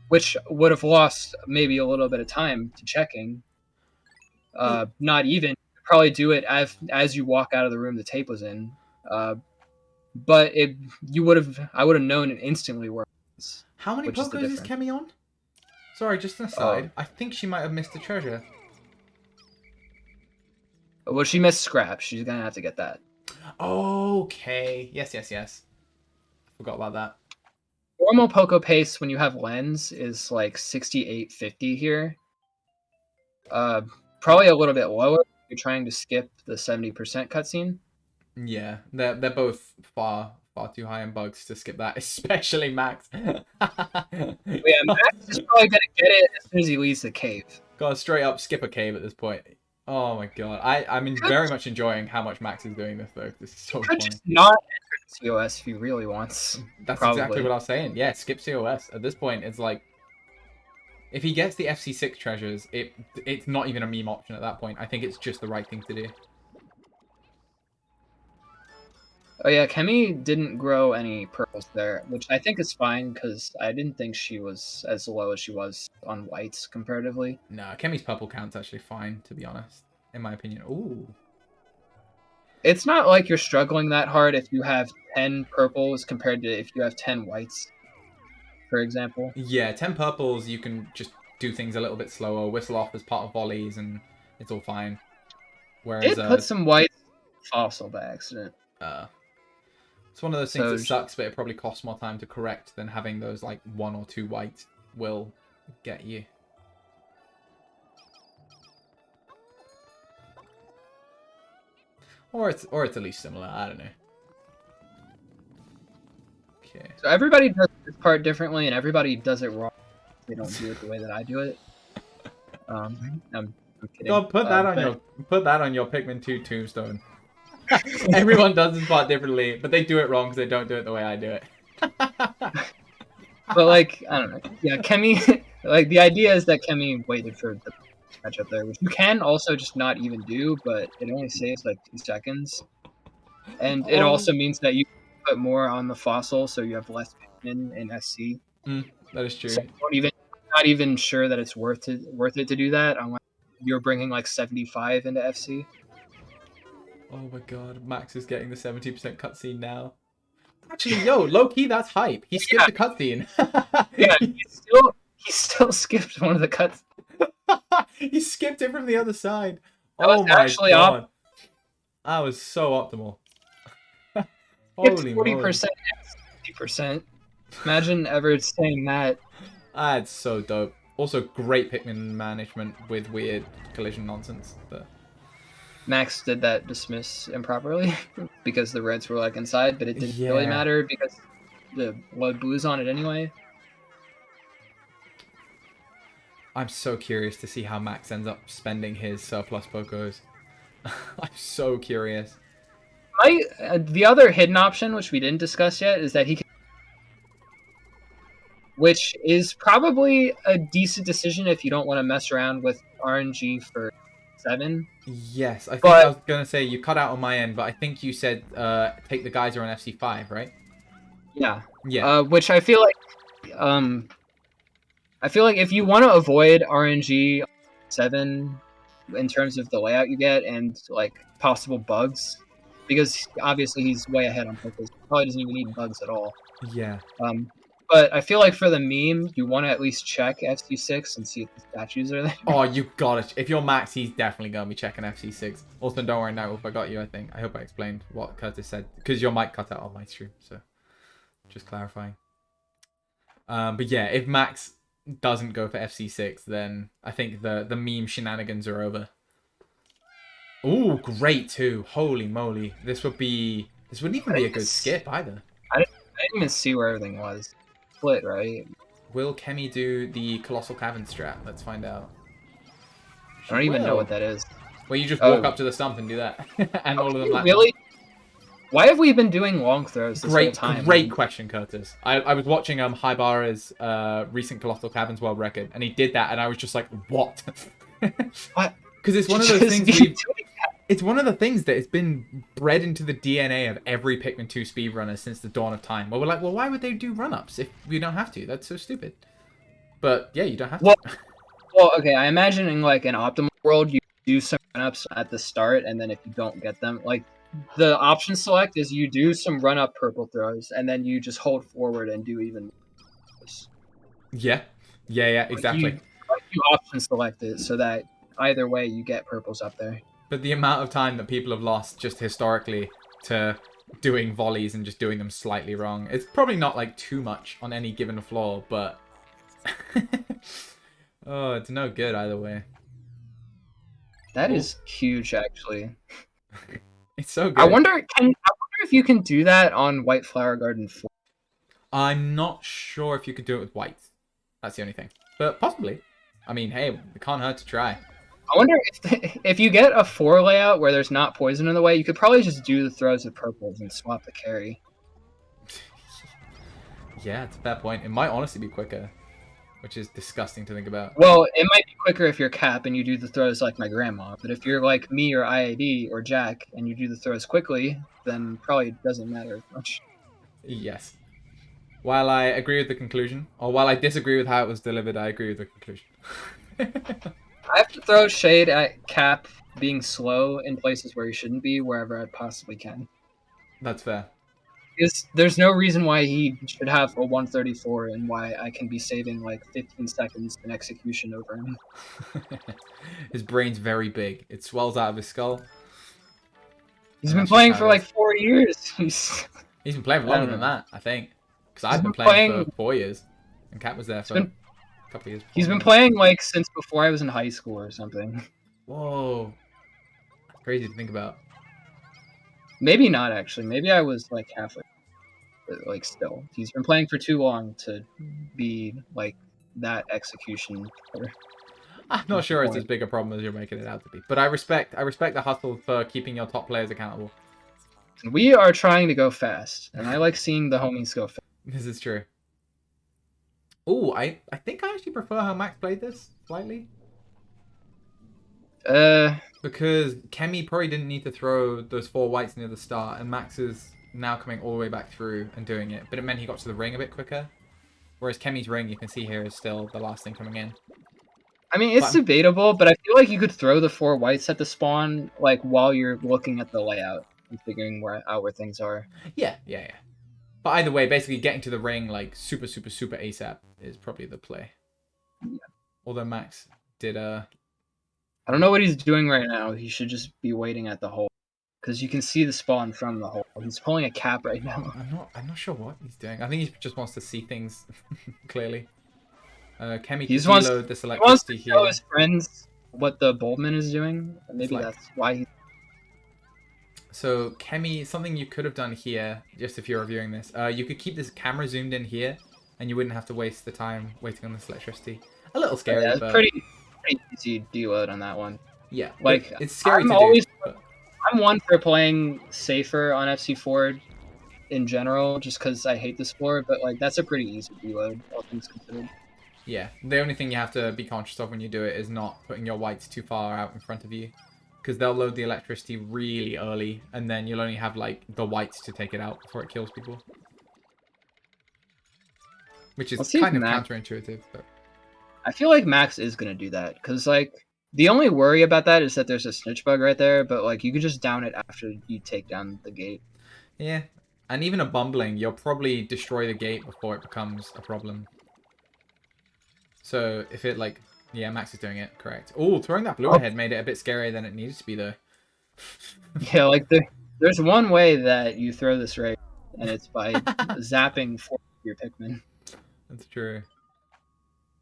Which would have lost maybe a little bit of time to checking. Not even. Probably do it as you walk out of the room the tape was in. But I would have known it instantly where it was. How many pokers is Chemi on? Sorry, just an aside. I think she might have missed a treasure. Well, she missed scrap. She's gonna have to get that. Okay. Yes. Forgot about that. Normal Poco pace when you have lens is like 6850 here. Probably a little bit lower if you're trying to skip the 70% cutscene. Yeah, they're both far too high in bugs to skip that, especially Max. Yeah, Max is probably gonna get it as soon as he leaves the cave. Gotta straight up skip a cave at this point. Oh my god, I'm very much enjoying how much Max is doing this though. This is so Could funny. just not enter COS if he really wants. That's probably. exactly what I was saying. Yeah, skip COS. At this point, it's like, if he gets the FC6 treasures, it's not even a meme option at that point. I think it's just the right thing to do. Oh yeah, Chemi didn't grow any purples there, which I think is fine because I didn't think she was as low as she was on whites comparatively. No, Chemi's purple count's actually fine, to be honest, in my opinion. Ooh. It's not like you're struggling that hard if you have 10 purples compared to if you have 10 whites, for example. Yeah, 10 purples, you can just do things a little bit slower, whistle off as part of volleys, and it's all fine. Whereas, It put some whites fossil by accident. It's one of those things that sucks, but it probably costs more time to correct than having those like 1 or 2 white will get you. Or it's at least similar. I don't know. Okay. So everybody does this part differently, and everybody does it wrong they don't do it the way that I do it. I'm kidding. God, put that on your Pikmin 2 tombstone. Everyone does this part differently, but they do it wrong because they don't do it the way I do it. But like, I don't know. Yeah, Chemi. Like the idea is that Chemi waited for the catch up there, which you can also just not even do, but it only saves like 2 seconds, and it also means that you put more on the fossil, so you have less Pikmin in SC. That is true. So not even sure that it's worth it to do that unless you're bringing like 75 into FC. Oh my god, Max is getting the 70% cutscene now. Actually, yo, low key, that's hype. He skipped the cutscene. Yeah, he still skipped one of the cuts. He skipped it from the other side. That was Oh my actually god. That was so optimal. Holy moly. 40%, 60%. Imagine ever saying that. That's so dope. Also, great Pikmin management with weird collision nonsense. But Max did that dismiss improperly because the reds were like inside, but it didn't really matter because the load blue's on it anyway. I'm so curious to see how Max ends up spending his surplus Pokos. I'm so curious. The other hidden option, which we didn't discuss yet, is that he can, which is probably a decent decision if you don't want to mess around with RNG for 7. Yes, I think I was going to say you cut out on my end, but I think you said take the geyser on FC5, right? Yeah. Yeah. Which I feel like if you want to avoid RNG 7 in terms of the layout you get and like possible bugs, because obviously he's way ahead on purpose. He probably doesn't even need bugs at all. Yeah. But I feel like for the meme, you want to at least check FC6 and see if the statues are there. Oh, you got it. If you're Max, he's definitely going to be checking FC6. Also, don't worry, Nightwolf, I got you, I think. I hope I explained what Curtis said. Because your mic cut out on my stream, so just clarifying. But yeah, if Max doesn't go for FC6, then I think the meme shenanigans are over. Ooh, great too. Holy moly. This wouldn't even be a good skip either. I didn't even see where everything was. Split, right? Will Chemi do the Colossal Cavern strat? Let's find out. I don't even know what that is. Well, you just walk up to the stump and do that. And all of them land. Really? Why have we been doing long throws this whole time? Great question, Curtis. I was watching Hybara's recent Colossal Caverns world record, and he did that, and I was just like, what? What? Because it's one of those things it's one of the things that has been bred into the DNA of every Pikmin 2 speedrunner since the dawn of time. Well, we're like, well, why would they do run-ups if we don't have to? That's so stupid. But yeah, you don't have to. Well, okay, I imagine in like an optimal world, you do some run-ups at the start, and then if you don't get them, like the option select is you do some run-up purple throws, and then you just hold forward and do even more. Yeah, exactly. You option select it so that either way you get purples up there. But the amount of time that people have lost just historically to doing volleys and just doing them slightly wrong, it's probably not like too much on any given floor, but oh, it's no good either way. That is huge, actually. It's so good. I wonder if you can do that on White Flower Garden 4. I'm not sure if you could do it with whites. That's the only thing. But possibly. I mean, hey, it can't hurt to try. I wonder if you get a 4 layout where there's not poison in the way, you could probably just do the throws with purples and swap the carry. Yeah, it's a fair point. It might honestly be quicker, which is disgusting to think about. Well, it might be quicker if you're Cap and you do the throws like my grandma, but if you're like me or IAD or Jack and you do the throws quickly, then probably it doesn't matter much. Yes. While I agree with the conclusion, or while I disagree with how it was delivered, I agree with the conclusion. I have to throw shade at Cap being slow in places where he shouldn't be, wherever I possibly can. That's fair. There's no reason why he should have a 134 and why I can be saving like 15 seconds in execution over him. His brain's very big. It swells out of his skull. He's been playing for like 4 years. He's been playing for longer than that, I think. Because I've been playing for 4 years. And Cat was there for a couple of years. He's been playing like since before I was in high school or something. Whoa. That's crazy to think about. Maybe not, actually. Maybe I was like halfway. But like still. He's been playing for too long to be like that execution. I'm not sure it's as big a problem as you're making it out to be. But I respect the hustle for keeping your top players accountable. We are trying to go fast, and I like seeing the homies go fast. This is true. Oh, I think I actually prefer how Max played this slightly. Because Chemi probably didn't need to throw those 4 whites near the start, and Max is now coming all the way back through and doing it. But it meant he got to the ring a bit quicker. Whereas Chemi's ring, you can see here, is still the last thing coming in. I mean, it's debatable, but I feel like you could throw the 4 whites at the spawn, like, while you're looking at the layout and figuring out where things are. Yeah. But either way, basically getting to the ring, like, super ASAP is probably the play. Yeah. Although Max did, I don't know what he's doing right now. He should just be waiting at the hole. Because you can see the spawn from the hole. He's pulling a cap right now. I'm not sure what he's doing. I think he just wants to see things clearly. Chemi He can wants deload this to electricity here. show his friends what the Boldman is doing. Maybe that's why he... So Chemi, something you could have done here, just if you're reviewing this, you could keep this camera zoomed in here, and you wouldn't have to waste the time waiting on this electricity. A little scary, yeah, but pretty easy deload on that one. yeah, like it's scary I'm to always, do. But... I'm one for playing safer on FC Forward in general, just because I hate this floor. But like that's a pretty easy deload, all things considered. Yeah, the only thing you have to be conscious of when you do it is not putting your whites too far out in front of you, because they'll load the electricity really early, and then you'll only have like the whites to take it out before it kills people, which is kind of counterintuitive. But I feel like Max is gonna do that, because like the only worry about that is that there's a snitch bug right there, but like you could just down it after you take down the gate. Yeah, and even a bumbling, you'll probably destroy the gate before it becomes a problem. So if it like, yeah, Max is doing it correct. Oh, throwing that blue ahead made it a bit scarier than it needed to be though. Yeah, like there's one way that you throw this right, and it's by zapping 4 of your Pikmin. That's true.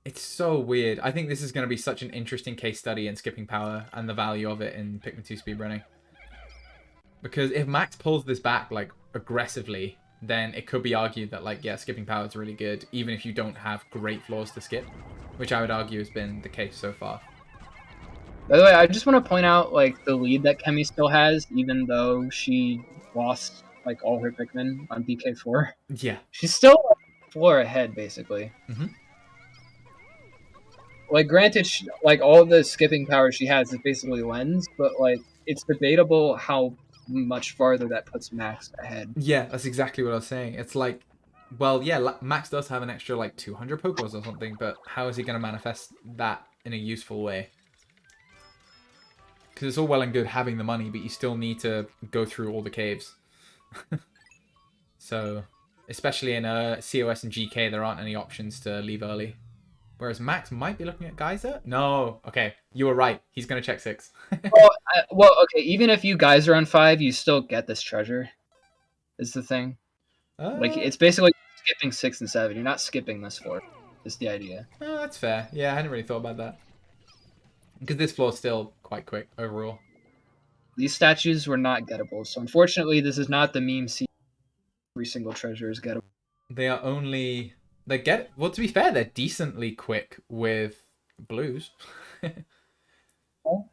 It's so weird. I think this is going to be such an interesting case study in skipping power and the value of it in Pikmin 2 speedrunning. Because if Max pulls this back like aggressively, then it could be argued that like, yeah, skipping power is really good, even if you don't have great floors to skip, which I would argue has been the case so far. By the way, I just want to point out like the lead that Chemi still has, even though she lost like all her Pikmin on BK4. Yeah. She's still a floor ahead, basically. Mm-hmm. Like, granted, like all the skipping power she has is basically lens, but like it's debatable how much farther that puts Max ahead. Yeah, that's exactly what I was saying. It's like, well, yeah, Max does have an extra like 200 Pokeballs or something, but how is he going to manifest that in a useful way? Because it's all well and good having the money, but you still need to go through all the caves. So, especially in COS and GK, there aren't any options to leave early. Whereas Max might be looking at Geyser? No. Okay, you were right. He's going to check 6. well, okay, even if you Geyser on 5, you still get this treasure, is the thing. Like, it's basically skipping 6 and 7. You're not skipping this floor, is the idea. Oh, that's fair. Yeah, I hadn't really thought about that. Because this floor is still quite quick overall. These statues were not gettable, so unfortunately this is not the meme scene. Every single treasure is gettable. They are only... Well, to be fair, they're decently quick with blues. I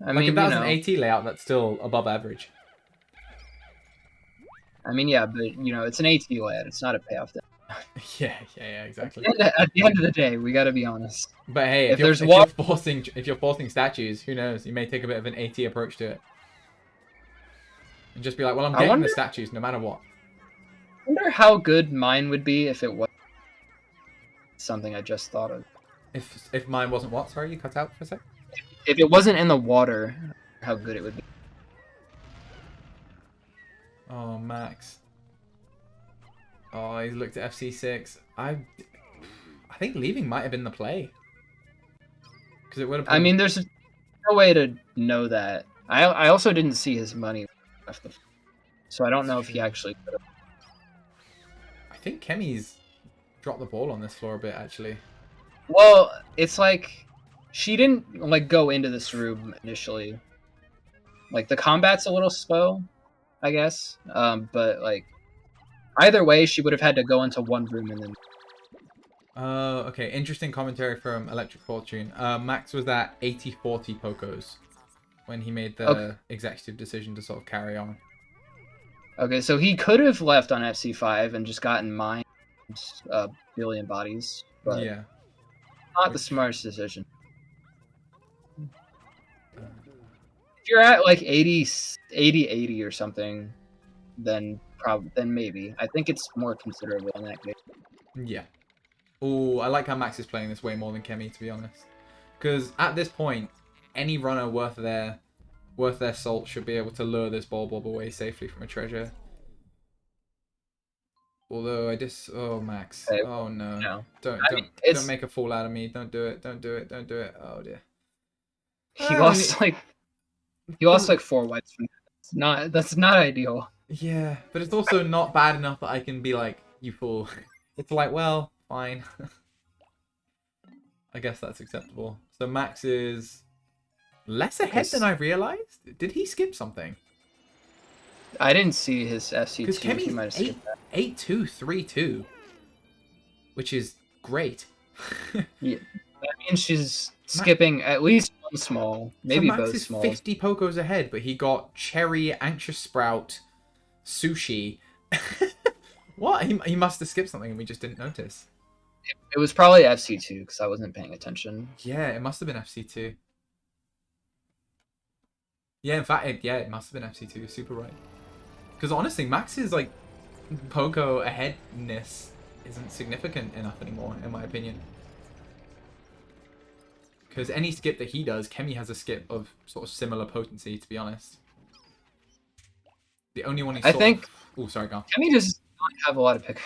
like, mean, if that was an AT layout, that's still above average. I mean, yeah, but, you know, it's an AT layout. It's not a payoff. Yeah, exactly. At the end of the day, we gotta be honest. But hey, if you're forcing statues, who knows? You may take a bit of an AT approach to it. And just be like, well, I'm getting the statues no matter what. I wonder how good mine would be if it was something I just thought of. If mine wasn't what? Sorry, you cut out for a sec? If it wasn't in the water, how good it would be. Oh, Max. Oh, he's looked at FC6. I think leaving might have been the play. Because it would have. I mean, there's no way to know that. I also didn't see his money left, so I don't know if he actually could have. I think Chemi's dropped the ball on this floor a bit, actually. Well, it's like she didn't like go into this room initially. Like the combat's a little slow, I guess. But like either way, she would have had to go into one room and then. Okay. Interesting commentary from Electric Fortune. Max was at 80-40 Pocos when he made the Okay. executive decision to sort of carry on. Okay, so he could have left on FC5 and just gotten mined billion bodies, but Yeah. not the Which- smartest decision. If you're at like 80 or something, then maybe. I think it's more considerable in that case. Yeah. Oh, I like how Max is playing this way more than Chemi, to be honest. Because at this point, any runner worth their salt should be able to lure this Bulb away safely from a treasure. Although oh Max, Okay, oh no, no. don't I mean, it's make a fool out of me. Don't do it. Don't do it. Don't do it. Oh dear. he Ah, lost like 4 whites from that. That's not ideal. Yeah, but it's also not bad enough that I can be like, you fool. It's like, well, fine. I guess that's acceptable. So Max is less ahead than I realized. Did he skip something? I didn't see his Because FC2. He might have Chemi's skipped that. 8-2-3-2, which is great. Yeah, that means she's skipping at least one small, maybe so Max both is smalls. 50 Pocos ahead, but he got Cherry, Anxious Sprout, Sushi. What? He must have skipped something and we just didn't notice. It was probably FC2 because I wasn't paying attention. Yeah, it must have been FC2. Yeah, in fact, it must have been FC2. Super right. Because honestly, Max's like Poco aheadness isn't significant enough anymore, in my opinion. Because any skip that he does, Chemi has a skip of sort of similar potency, to be honest. The only one he's I think Oh, sorry, go on. Chemi does not have a lot of pick.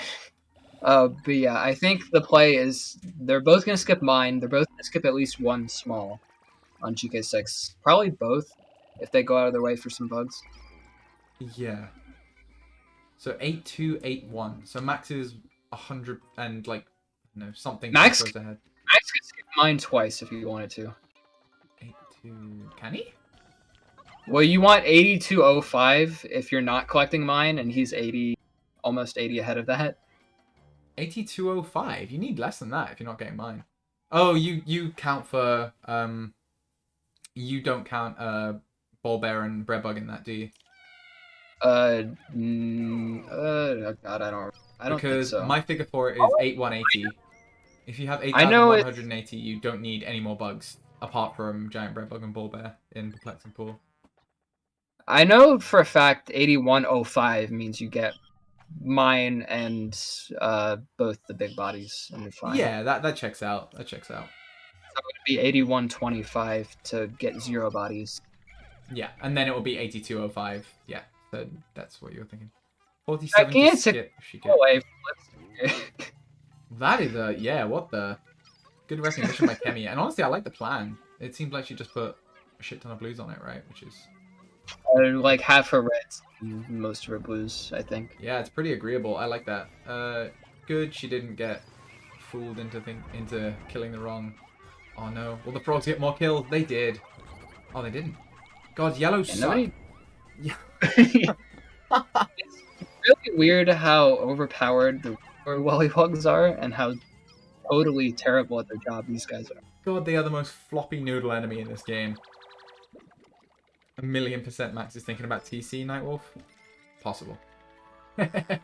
But yeah, I think the play is they're both gonna skip mine. They're both gonna skip at least one small on GK6. Probably both if they go out of their way for some bugs. Yeah. So 8-2-8-1. So Max is 100 and like something Max goes ahead. Max could skip mine twice if you wanted to. 8-2. Can he? Well, you want 8205 if you're not collecting mine, and he's almost 80 ahead of that. 8205. You need less than that if you're not getting mine. Oh, you count for you don't count Ball Bear and Breadbug in that, do you? Oh God, I don't Because think so. my figure for it is 8180. If you have I know 8180, you don't need any more bugs apart from Giant Breadbug and Ball Bear in Perplexing Pool. I know for a fact 8105 means you get mine and both the big bodies, and you're fine. Yeah, that checks out. That checks out. So it would be 8125 to get 0 bodies. Yeah, and then it will be 8205. Yeah, so that's what you're thinking. 47 to Gigantic skip. She Oh, wait, That is what the good recognition by Chemi. And honestly, I like the plan. It seems like she just put a shit ton of blues on it, right? Which is like half her reds, most of her blues, I think. yeah, it's pretty agreeable. I like that. Good. She didn't get fooled into killing the wrong. Oh no! Will the frogs get more kills? They did. Oh, they didn't. God, yellow suck. Yeah. It's really weird how overpowered the Wallywogs are, and how totally terrible at their job these guys are. God, they are the most floppy noodle enemy in this game. 1,000,000% Max is thinking about TC Nightwolf. Possible. If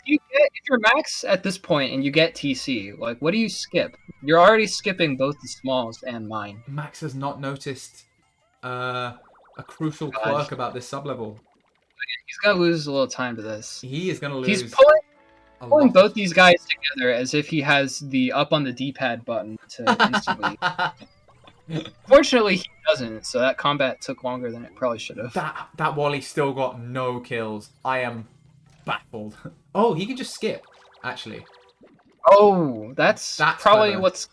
you're max at this point and you get TC, like, what do you skip? You're already skipping both the smalls and mine. Max has not noticed a crucial quirk about this sublevel. He's gonna lose a little time to this. He is gonna lose. He's pulling both these guys together as if he has the up on the D-pad button to instantly. Fortunately, he doesn't, so that combat took longer than it probably should have. That Wally still got no kills. I am baffled. Oh, he can just skip, actually. Oh, that's probably clever. what's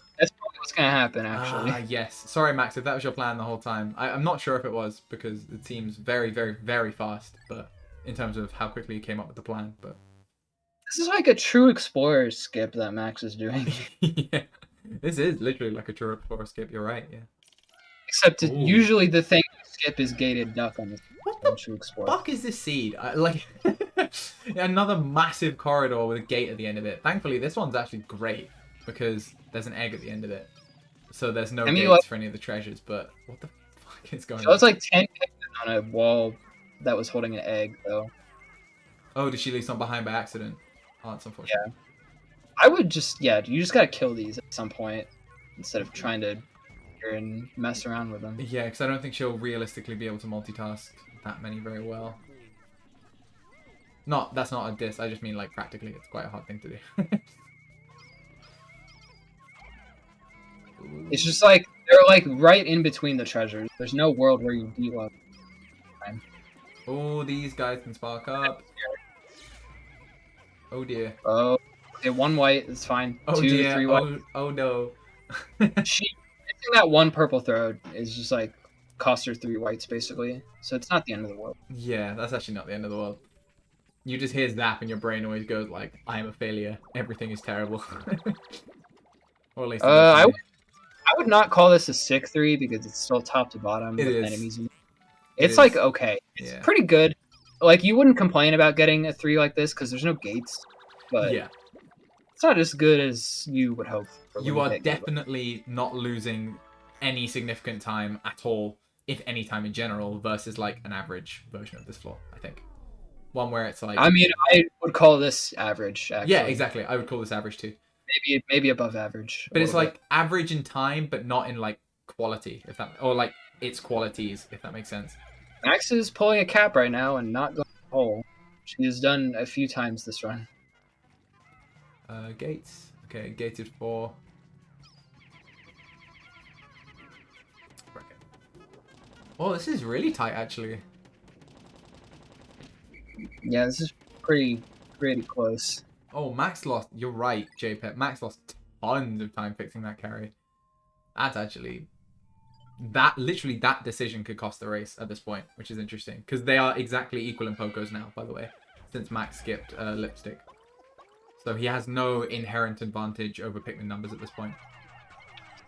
gonna happen, actually. Yes. Sorry, Max, if that was your plan the whole time. I'm not sure if it was, because it seems very, very, very fast, but in terms of how quickly you came up with the plan, but... This is like a true explorer skip that Max is doing. Yeah. This is literally like a true explorer skip, you're right, yeah. Except usually the thing you skip is gated duck on the true explorer. Fuck is this seed? Another massive corridor with a gate at the end of it. Thankfully, this one's actually great. because there's an egg at the end of it. So there's no I mean, gates like- for any of the treasures, but what the fuck is going So it's on? like 10 Pikmin on a wall that was holding an egg, though. Oh, did she leave some behind by accident? Oh, that's unfortunate. I would just, yeah, you just gotta kill these at some point instead of trying to and mess around with them. Yeah, because I don't think she'll realistically be able to multitask that many very well. That's not a diss, I just mean like practically it's quite a hard thing to do. It's just like, they're like right in between the treasures. There's no world where you beat one. Oh, these guys can spark up. Oh dear. Oh, okay, one white is fine. Oh 2, dear. 3 white. Oh no. She, missing that one purple throw is just like cost her 3 whites basically. So it's not the end of the world. Yeah, that's actually not the end of the world. You just hear Zap and your brain always goes like, I am a failure. Everything is terrible. Or at least it is I for me. would not call this a sick 3 because it's still top to bottom It with is. enemies. It It's is. like okay. It's Yeah. pretty good. Like you wouldn't complain about getting a 3 like this because there's no gates. But Yeah. it's not as good as you would hope. For You when are hit Gabe. definitely not losing any significant time at all, if any time in general, versus like an average version of this floor, I think. One where it's like... I mean, I would call this average. Actually. Yeah, exactly. I would call this average too. Maybe above average. But a it's little bit. like average in time, but not in like quality, if that... Or like its qualities, if that makes sense. Max is pulling a cap right now and not going to the hole. She has done a few times this run. Gates. Okay, gated 4. Okay. Oh, this is really tight, actually. Yeah, this is pretty close. Oh, Max lost... You're right, JPEG. Max lost tons of time fixing that carry. That's actually... Literally, that decision could cost the race at this point, which is interesting. Because they are exactly equal in Pokos now, by the way. Since Max skipped Lipstick. So he has no inherent advantage over Pikmin numbers at this point.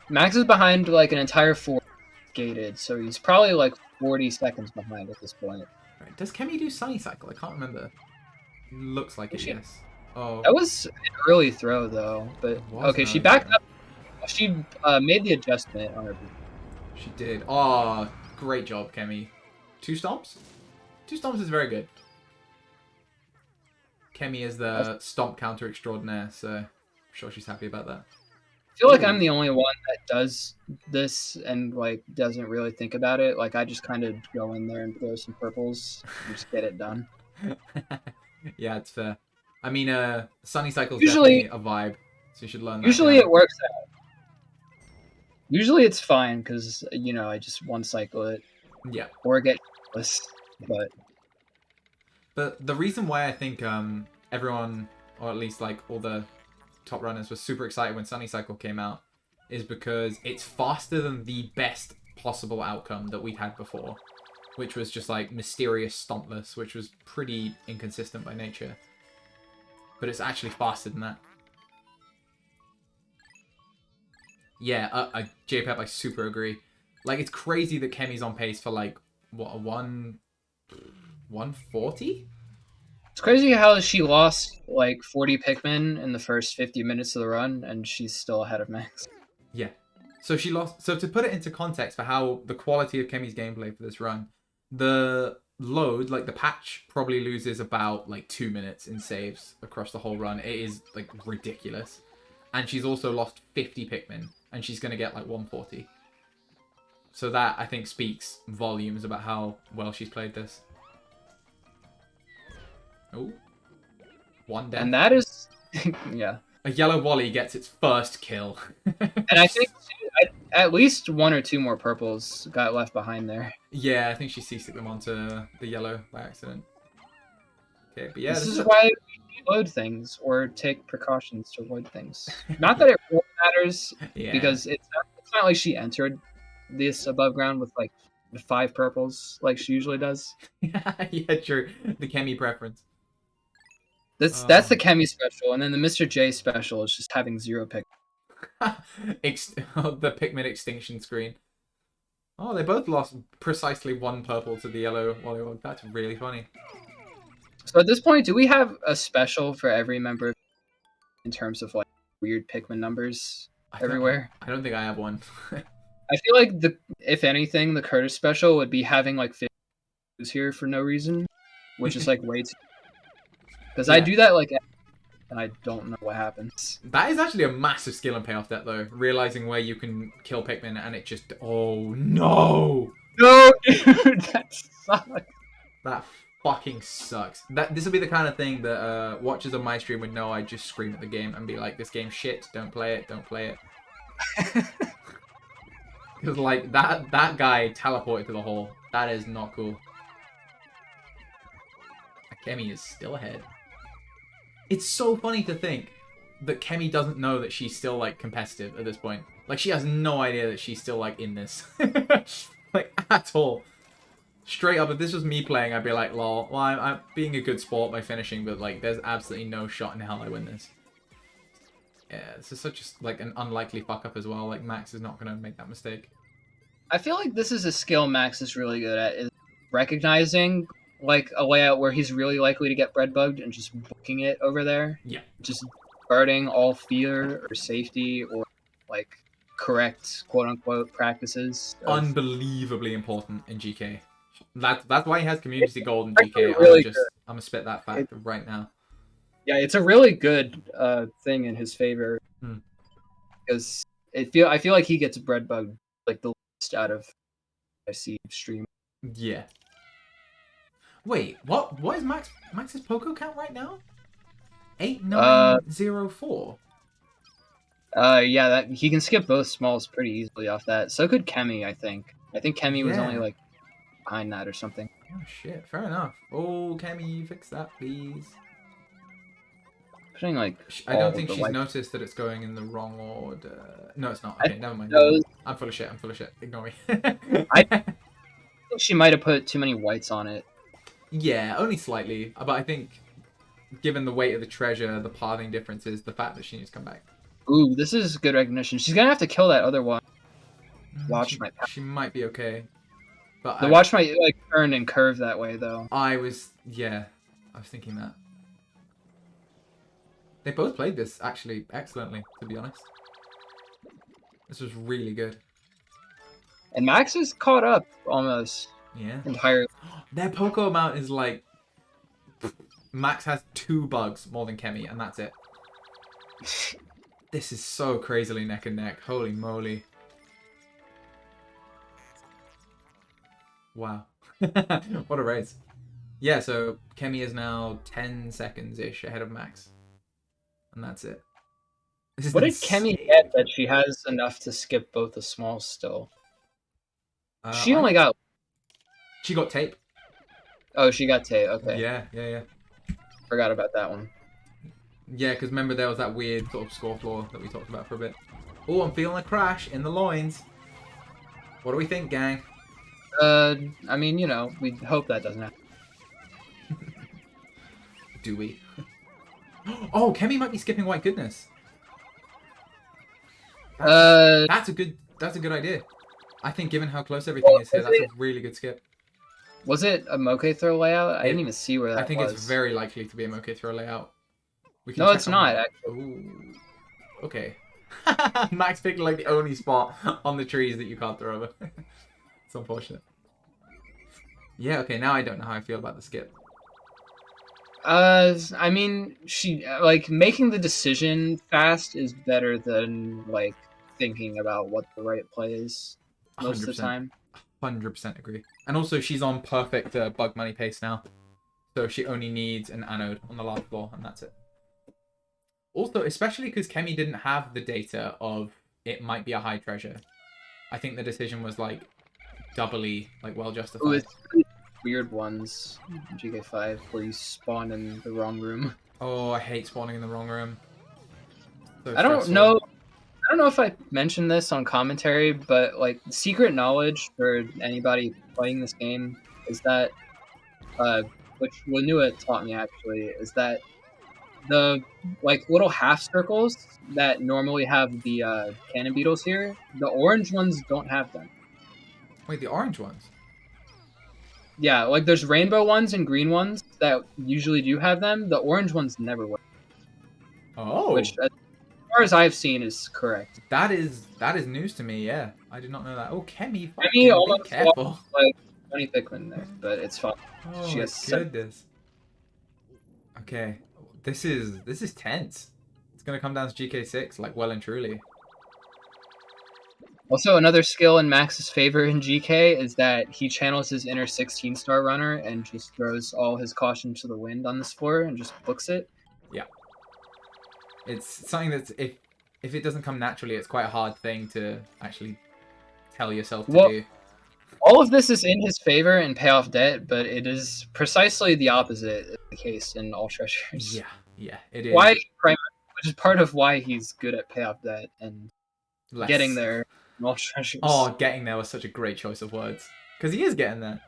Max is behind like an entire 4 gated, so he's probably like 40 seconds behind at this point. Right. Does Chemi do Sunny Cycle? I can't remember. Looks like it, She- yes. Oh, That was an early throw though, but It was okay, an she early backed throw. up. She made the adjustment on her. she did. Oh, great job, Chemi. 2 stomps? 2 stomps is very good. Chemi is the stomp counter extraordinaire, so I'm sure she's happy about that. I feel like Ooh. I'm the only one that does this and like doesn't really think about it. Like I just kind of go in there and throw some purples and just get it done. Yeah, it's fair. I mean, Sunny Cycle's Usually- definitely a vibe, so you should learn that. Usually down. it works out. Usually it's fine because you know I just one cycle it Yeah. or get useless. But The reason why I think everyone, or at least like all the top runners, were super excited when Sunny Cycle came out, is because it's faster than the best possible outcome that we've had before, which was just like mysterious stompless, which was pretty inconsistent by nature. But it's actually faster than that. Yeah, JPEG, I super agree. Like, it's crazy that Chemi's on pace for like, what, a 140? it's crazy how she lost like 40 Pikmin in the first 50 minutes of the run, and she's still ahead of Max. Yeah. So she lost. So to put it into context for how the quality of Chemi's gameplay for this run, the load, like the patch, probably loses about like 2 minutes in saves across the whole run. It is like ridiculous. And she's also lost 50 Pikmin, and she's going to get like 140. So that, I think, speaks volumes about how well she's played this. Oh. One death. And that is, yeah. A yellow Wally gets its first kill. And I think at least 1 or 2 more purples got left behind there. Yeah, I think she C-sticked them onto the yellow by accident. Okay, but yeah, this is why we load things or take precautions to avoid things. Not that it really matters, yeah. because it's not like she entered this above ground with like 5 purples like she usually does. Yeah, true. The Chemi preference. That's the Chemi special, and then the Mr. J special is just having 0 pick. The Pikmin extinction screen. Oh, they both lost precisely 1 purple to the yellow Wollywog. That's really funny. So at this point, do we have a special for every member in terms of like weird Pikmin numbers I don't- everywhere. I don't think I have one. I feel like if anything, the Curtis special would be having like 50 here for no reason, which is like way too. Because I Yeah. do that like, and I don't know what happens. That is actually a massive skill and payoff that though. Realizing where you can kill Pikmin and it just oh no. No, dude, that sucks. That fucking sucks. This will be the kind of thing that watchers on my stream would know. I just scream at the game and be like, "This game's shit. Don't play it. Don't play it." Because like that guy teleported to the hole. That is not cool. Chemi is still ahead. It's so funny to think that Chemi doesn't know that she's still like competitive at this point. Like she has no idea that she's still like in this, like at all. Straight up, if this was me playing, I'd be like, lol, well, I'm being a good sport by finishing, but like, there's absolutely no shot in hell I win this. Yeah, this is such like an unlikely fuck up as well. Like Max is not gonna make that mistake. I feel like this is a skill Max is really good at, is recognizing like a layout where he's really likely to get bread bugged and just booking it over there. Yeah. Just guarding all fear or safety or like correct quote unquote practices. Unbelievably important in GK. That's why he has community gold in actually GK. really I'm gonna spit that fact right now. Yeah, it's a really good thing in his favor because I feel like he gets bread bugged like the least out of I see stream. Yeah. Wait, what is Max's Poco count right now? 8904. Yeah, that he can skip both smalls pretty easily off that. So could Chemi, I think. I think Chemi was only like behind that or something. Oh shit, fair enough. Oh, Chemi, fix that, please. Putting like I don't think she's noticed that it's going in the wrong order. No, it's not. Okay, never mind. No. I'm full of shit. Ignore me. I think she might have put too many whites on it. Yeah, only slightly. But I think, given the weight of the treasure, the pathing differences, the fact that she needs to come back. Ooh, this is good recognition. She's gonna have to kill that other one. Watch might. She might be okay. But the watch might like turn and curve that way though. I was thinking that. They both played this actually excellently, to be honest. This was really good. And Max is caught up almost. Yeah. Entirely. Their Poco amount is like Max has 2 bugs more than Chemi, and that's it. This is so crazily neck and neck. Holy moly. Wow. What a race. Yeah, so Chemi is now 10 seconds-ish ahead of Max. And that's it. What did Chemi get that she has enough to skip both the smalls still? She only got... She got tape. Oh, she got tape. Okay. Yeah. Forgot about that one. Yeah, because remember there was that weird sort of score flaw that we talked about for a bit. Oh, I'm feeling a crash in the loins. What do we think, gang? I mean, you know, we hope that doesn't happen. Do we? Oh, Chemi might be skipping White Goodness. That's a good idea. I think given how close everything is here, that's a really good skip. Was it a Moke throw layout? I didn't even see where that was. I think it's very likely to be a Moke throw layout. No, it's not, actually. Ooh. Okay. Max picked like the only spot on the trees that you can't throw over. It's unfortunate. Yeah, okay, now I don't know how I feel about the skip. I mean, she like making the decision fast is better than like thinking about what the right play is most of the time. 100% agree. And also, she's on perfect bug money pace now, so she only needs an anode on the last floor, and that's it. Also, especially because Chemi didn't have the data of it might be a high treasure, I think the decision was like doubly like well justified. Ooh, it's weird ones in GK5 where you spawn in the wrong room. Oh, I hate spawning in the wrong room. So I don't stressful. know if I mentioned this on commentary, but like secret knowledge for anybody playing this game is that, which Lanua taught me actually, is that the like little half circles that normally have the cannon beetles here, the orange ones don't have them. Wait, the orange ones? Yeah, like there's rainbow ones and green ones that usually do have them. The orange ones never will. Oh. Which, as far far as I've seen, is correct. That is news to me. Yeah, I did not know that. Oh, Chemi, fucking Chemi be almost careful. lost, like 20 Pikmin there, but it's fine. Oh She my has 7. goodness. Okay, this is tense. It's gonna come down to GK6, like well and truly. Also, another skill in Max's favor in GK is that he channels his inner 16-star runner and just throws all his caution to the wind on this floor and just books it. Yeah. It's something that's if it doesn't come naturally, it's quite a hard thing to actually tell yourself to do. All of this is in his favor and pay off debt, but it is precisely the opposite of the case in all treasures. Yeah, it is. Which is part of why he's good at pay off debt and getting there in all treasures. Oh, getting there was such a great choice of words. Because he is getting there.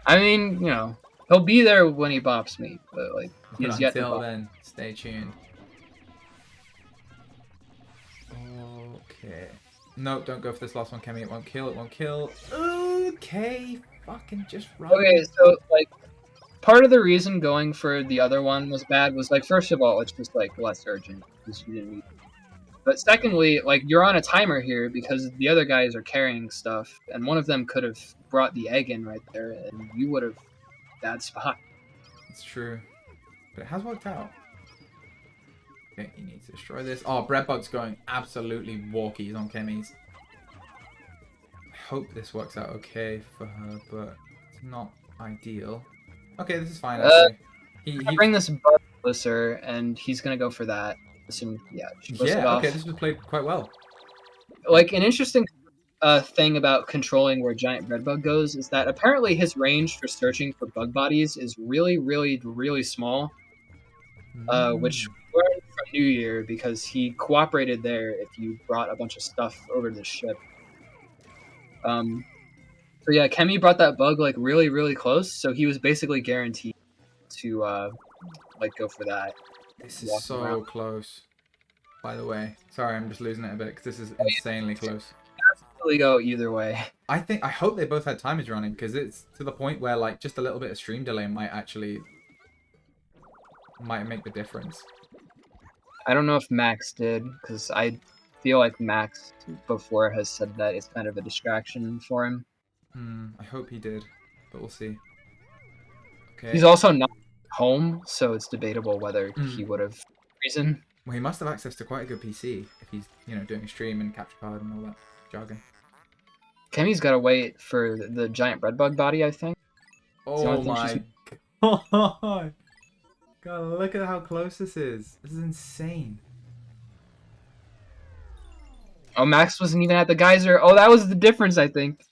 I mean, you know, he'll be there when he bops me, but like he's yet to until bop. then, stay tuned. Okay. Nope, don't go for this last one, Chemi. It won't kill. It won't kill. Okay, fucking just run. Okay, so like part of the reason going for the other one was bad was like, first of all, it's just like less urgent because you didn't need it. But secondly, like you're on a timer here because the other guys are carrying stuff, and one of them could have brought the egg in right there, and you would have bad spot. It's true, but it has worked out. Okay, you need to destroy this. Oh, Breadbug's going absolutely walkies on Chemi's. I hope this works out okay for her, but it's not ideal. Okay, this is fine, actually. I bring this bug closer, and he's gonna go for that. Assume, yeah, okay, this was played quite well. Like, an interesting thing about controlling where Giant Breadbug goes is that apparently his range for searching for bug bodies is really, really, really small. Which we learned from New Year because he cooperated there if you brought a bunch of stuff over to the ship. So yeah, Chemi brought that bug like really, really close, so he was basically guaranteed to like go for that. This is so close. By the way, sorry, I'm just losing it a bit because this is insanely close. Absolutely go either way. I hope they both had timers running because it's to the point where like just a little bit of stream delay might make the difference. I don't know if Max did, because I feel like Max before has said that it's kind of a distraction for him. I hope he did, but we'll see. Okay. He's also not home, so it's debatable whether he would have reason. Well, he must have access to quite a good PC if he's, you know, doing a stream and capture card and all that jargon. Chemi's got to wait for the giant breadbug body, I think. Oh my god! God, look at how close this is. This is insane. Oh, Max wasn't even at the geyser. Oh, that was the difference, I think.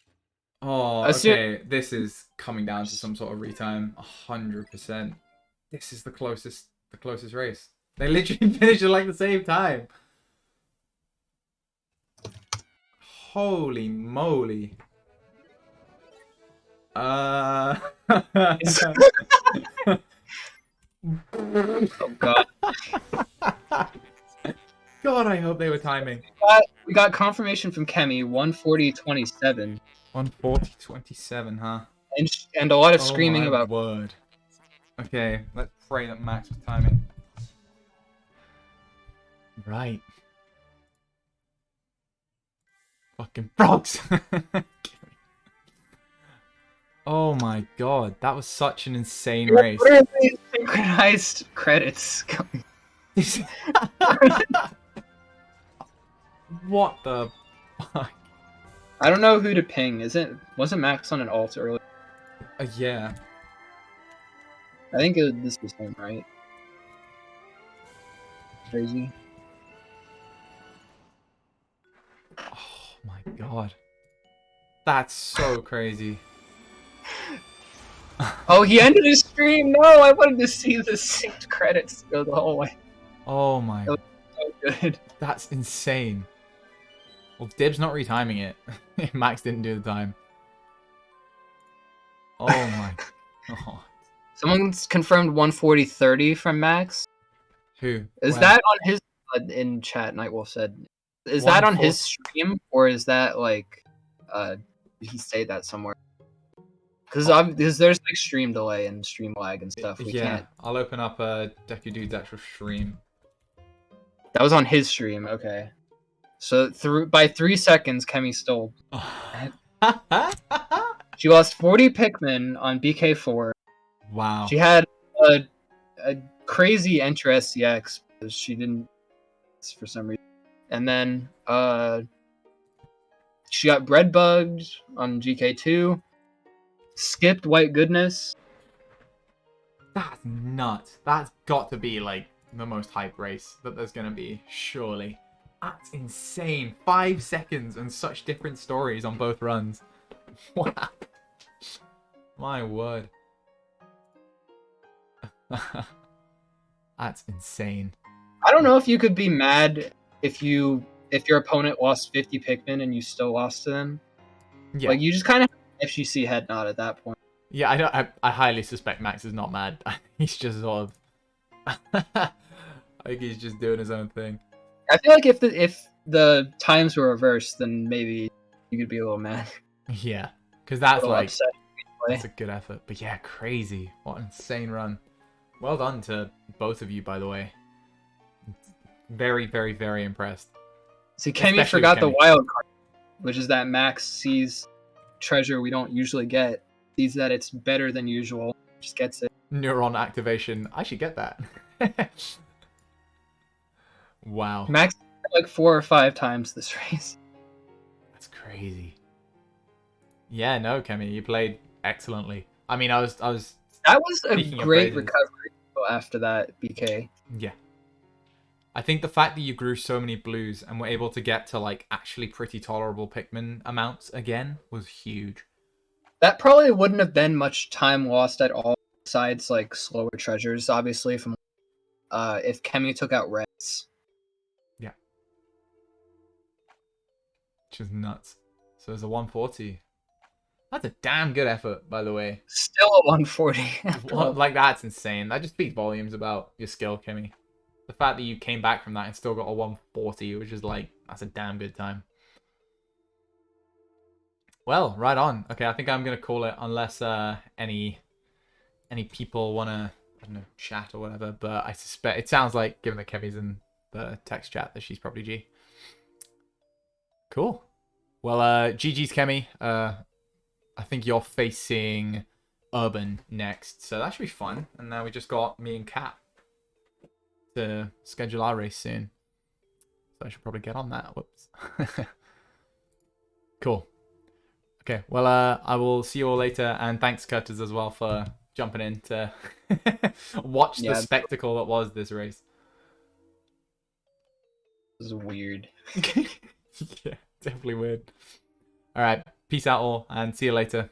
Oh, okay. This is coming down to some sort of retime. 100%. This is the closest race. They literally finished at like the same time. Holy moly. Oh god. God, I hope they were timing. We got confirmation from Chemi, 140.27. 140.27, huh? And a lot of screaming about word. Okay, let's pray that Max was timing. Right. Fucking frogs. Oh my god, that was such an insane race. Where are these synchronized credits coming? What the fuck? I don't know who to ping. Wasn't Max on an alt earlier? Yeah. I think this was him, right? Crazy. Oh my god. That's so crazy. Oh, he ended his stream! No, I wanted to see the synced credits go the whole way. Oh my. That was so good. That's insane. Well, Dib's not retiming it. Max didn't do the time. Oh my god. Someone's confirmed 140.30 from Max. Who? Is that on his in chat? Nightwolf said. Is that on his stream, or is that like did he say that somewhere? Because there's like stream delay and stream lag and stuff. We can't. I'll open up Deku Dude's actual stream. That was on his stream. Okay. So by 3 seconds, Chemi stole. She lost 40 Pikmin on BK4. Wow. She had a crazy Enter SCX because she didn't for some reason. And then she got bread bugged on GK2. Skipped White Goodness. That's nuts. That's got to be like the most hype race that there's gonna be, surely. That's insane. 5 seconds and such different stories on both runs. Wow. My word. That's insane. I don't know if you could be mad if your opponent lost 50 Pikmin and you still lost to them. Yeah. Like, you just kind of have FGC head nod at that point. Yeah, I highly suspect Max is not mad. He's just sort of... I think he's just doing his own thing. I feel like if the times were reversed, then maybe you could be a little mad. Yeah, because that's like... Upset. That's a good effort. But yeah, crazy. What an insane run. Well done to both of you, by the way. Very, very, very impressed. See, Chemi Especially forgot with the Chemi. wild card, which is that Max sees treasure we don't usually get. Sees that it's better than usual. Just gets it. Neuron activation. I should get that. Wow. Max like 4 or 5 times this race. That's crazy. Yeah, no, Chemi, you played excellently. I mean, I was That was a Speaking of great praises. recovery after that BK. yeah. I think the fact that you grew so many blues and were able to get to like actually pretty tolerable Pikmin amounts again was huge. That probably wouldn't have been much time lost at all, besides like slower treasures, obviously, from if Chemi took out reds. Which is nuts. So there's a 140. That's a damn good effort, by the way. Still a 140. Well, like, that's insane. That just speaks volumes about your skill, Chemi. The fact that you came back from that and still got a 140, which is like, that's a damn good time. Well, right on. Okay, I think I'm going to call it, unless any people want to, I don't know, chat or whatever. But I suspect, it sounds like, given that Kevi's in the text chat, that she's probably G. Cool. Well, GG's Chemi. I think you're facing Urban next, so that should be fun. And now we just got me and Kat to schedule our race soon. So I should probably get on that. Whoops. Cool. Okay, well, I will see you all later. And thanks, Curtis, as well, for jumping in to watch the spectacle that was this race. This is weird. Yeah, definitely weird. All right, peace out all, and see you later.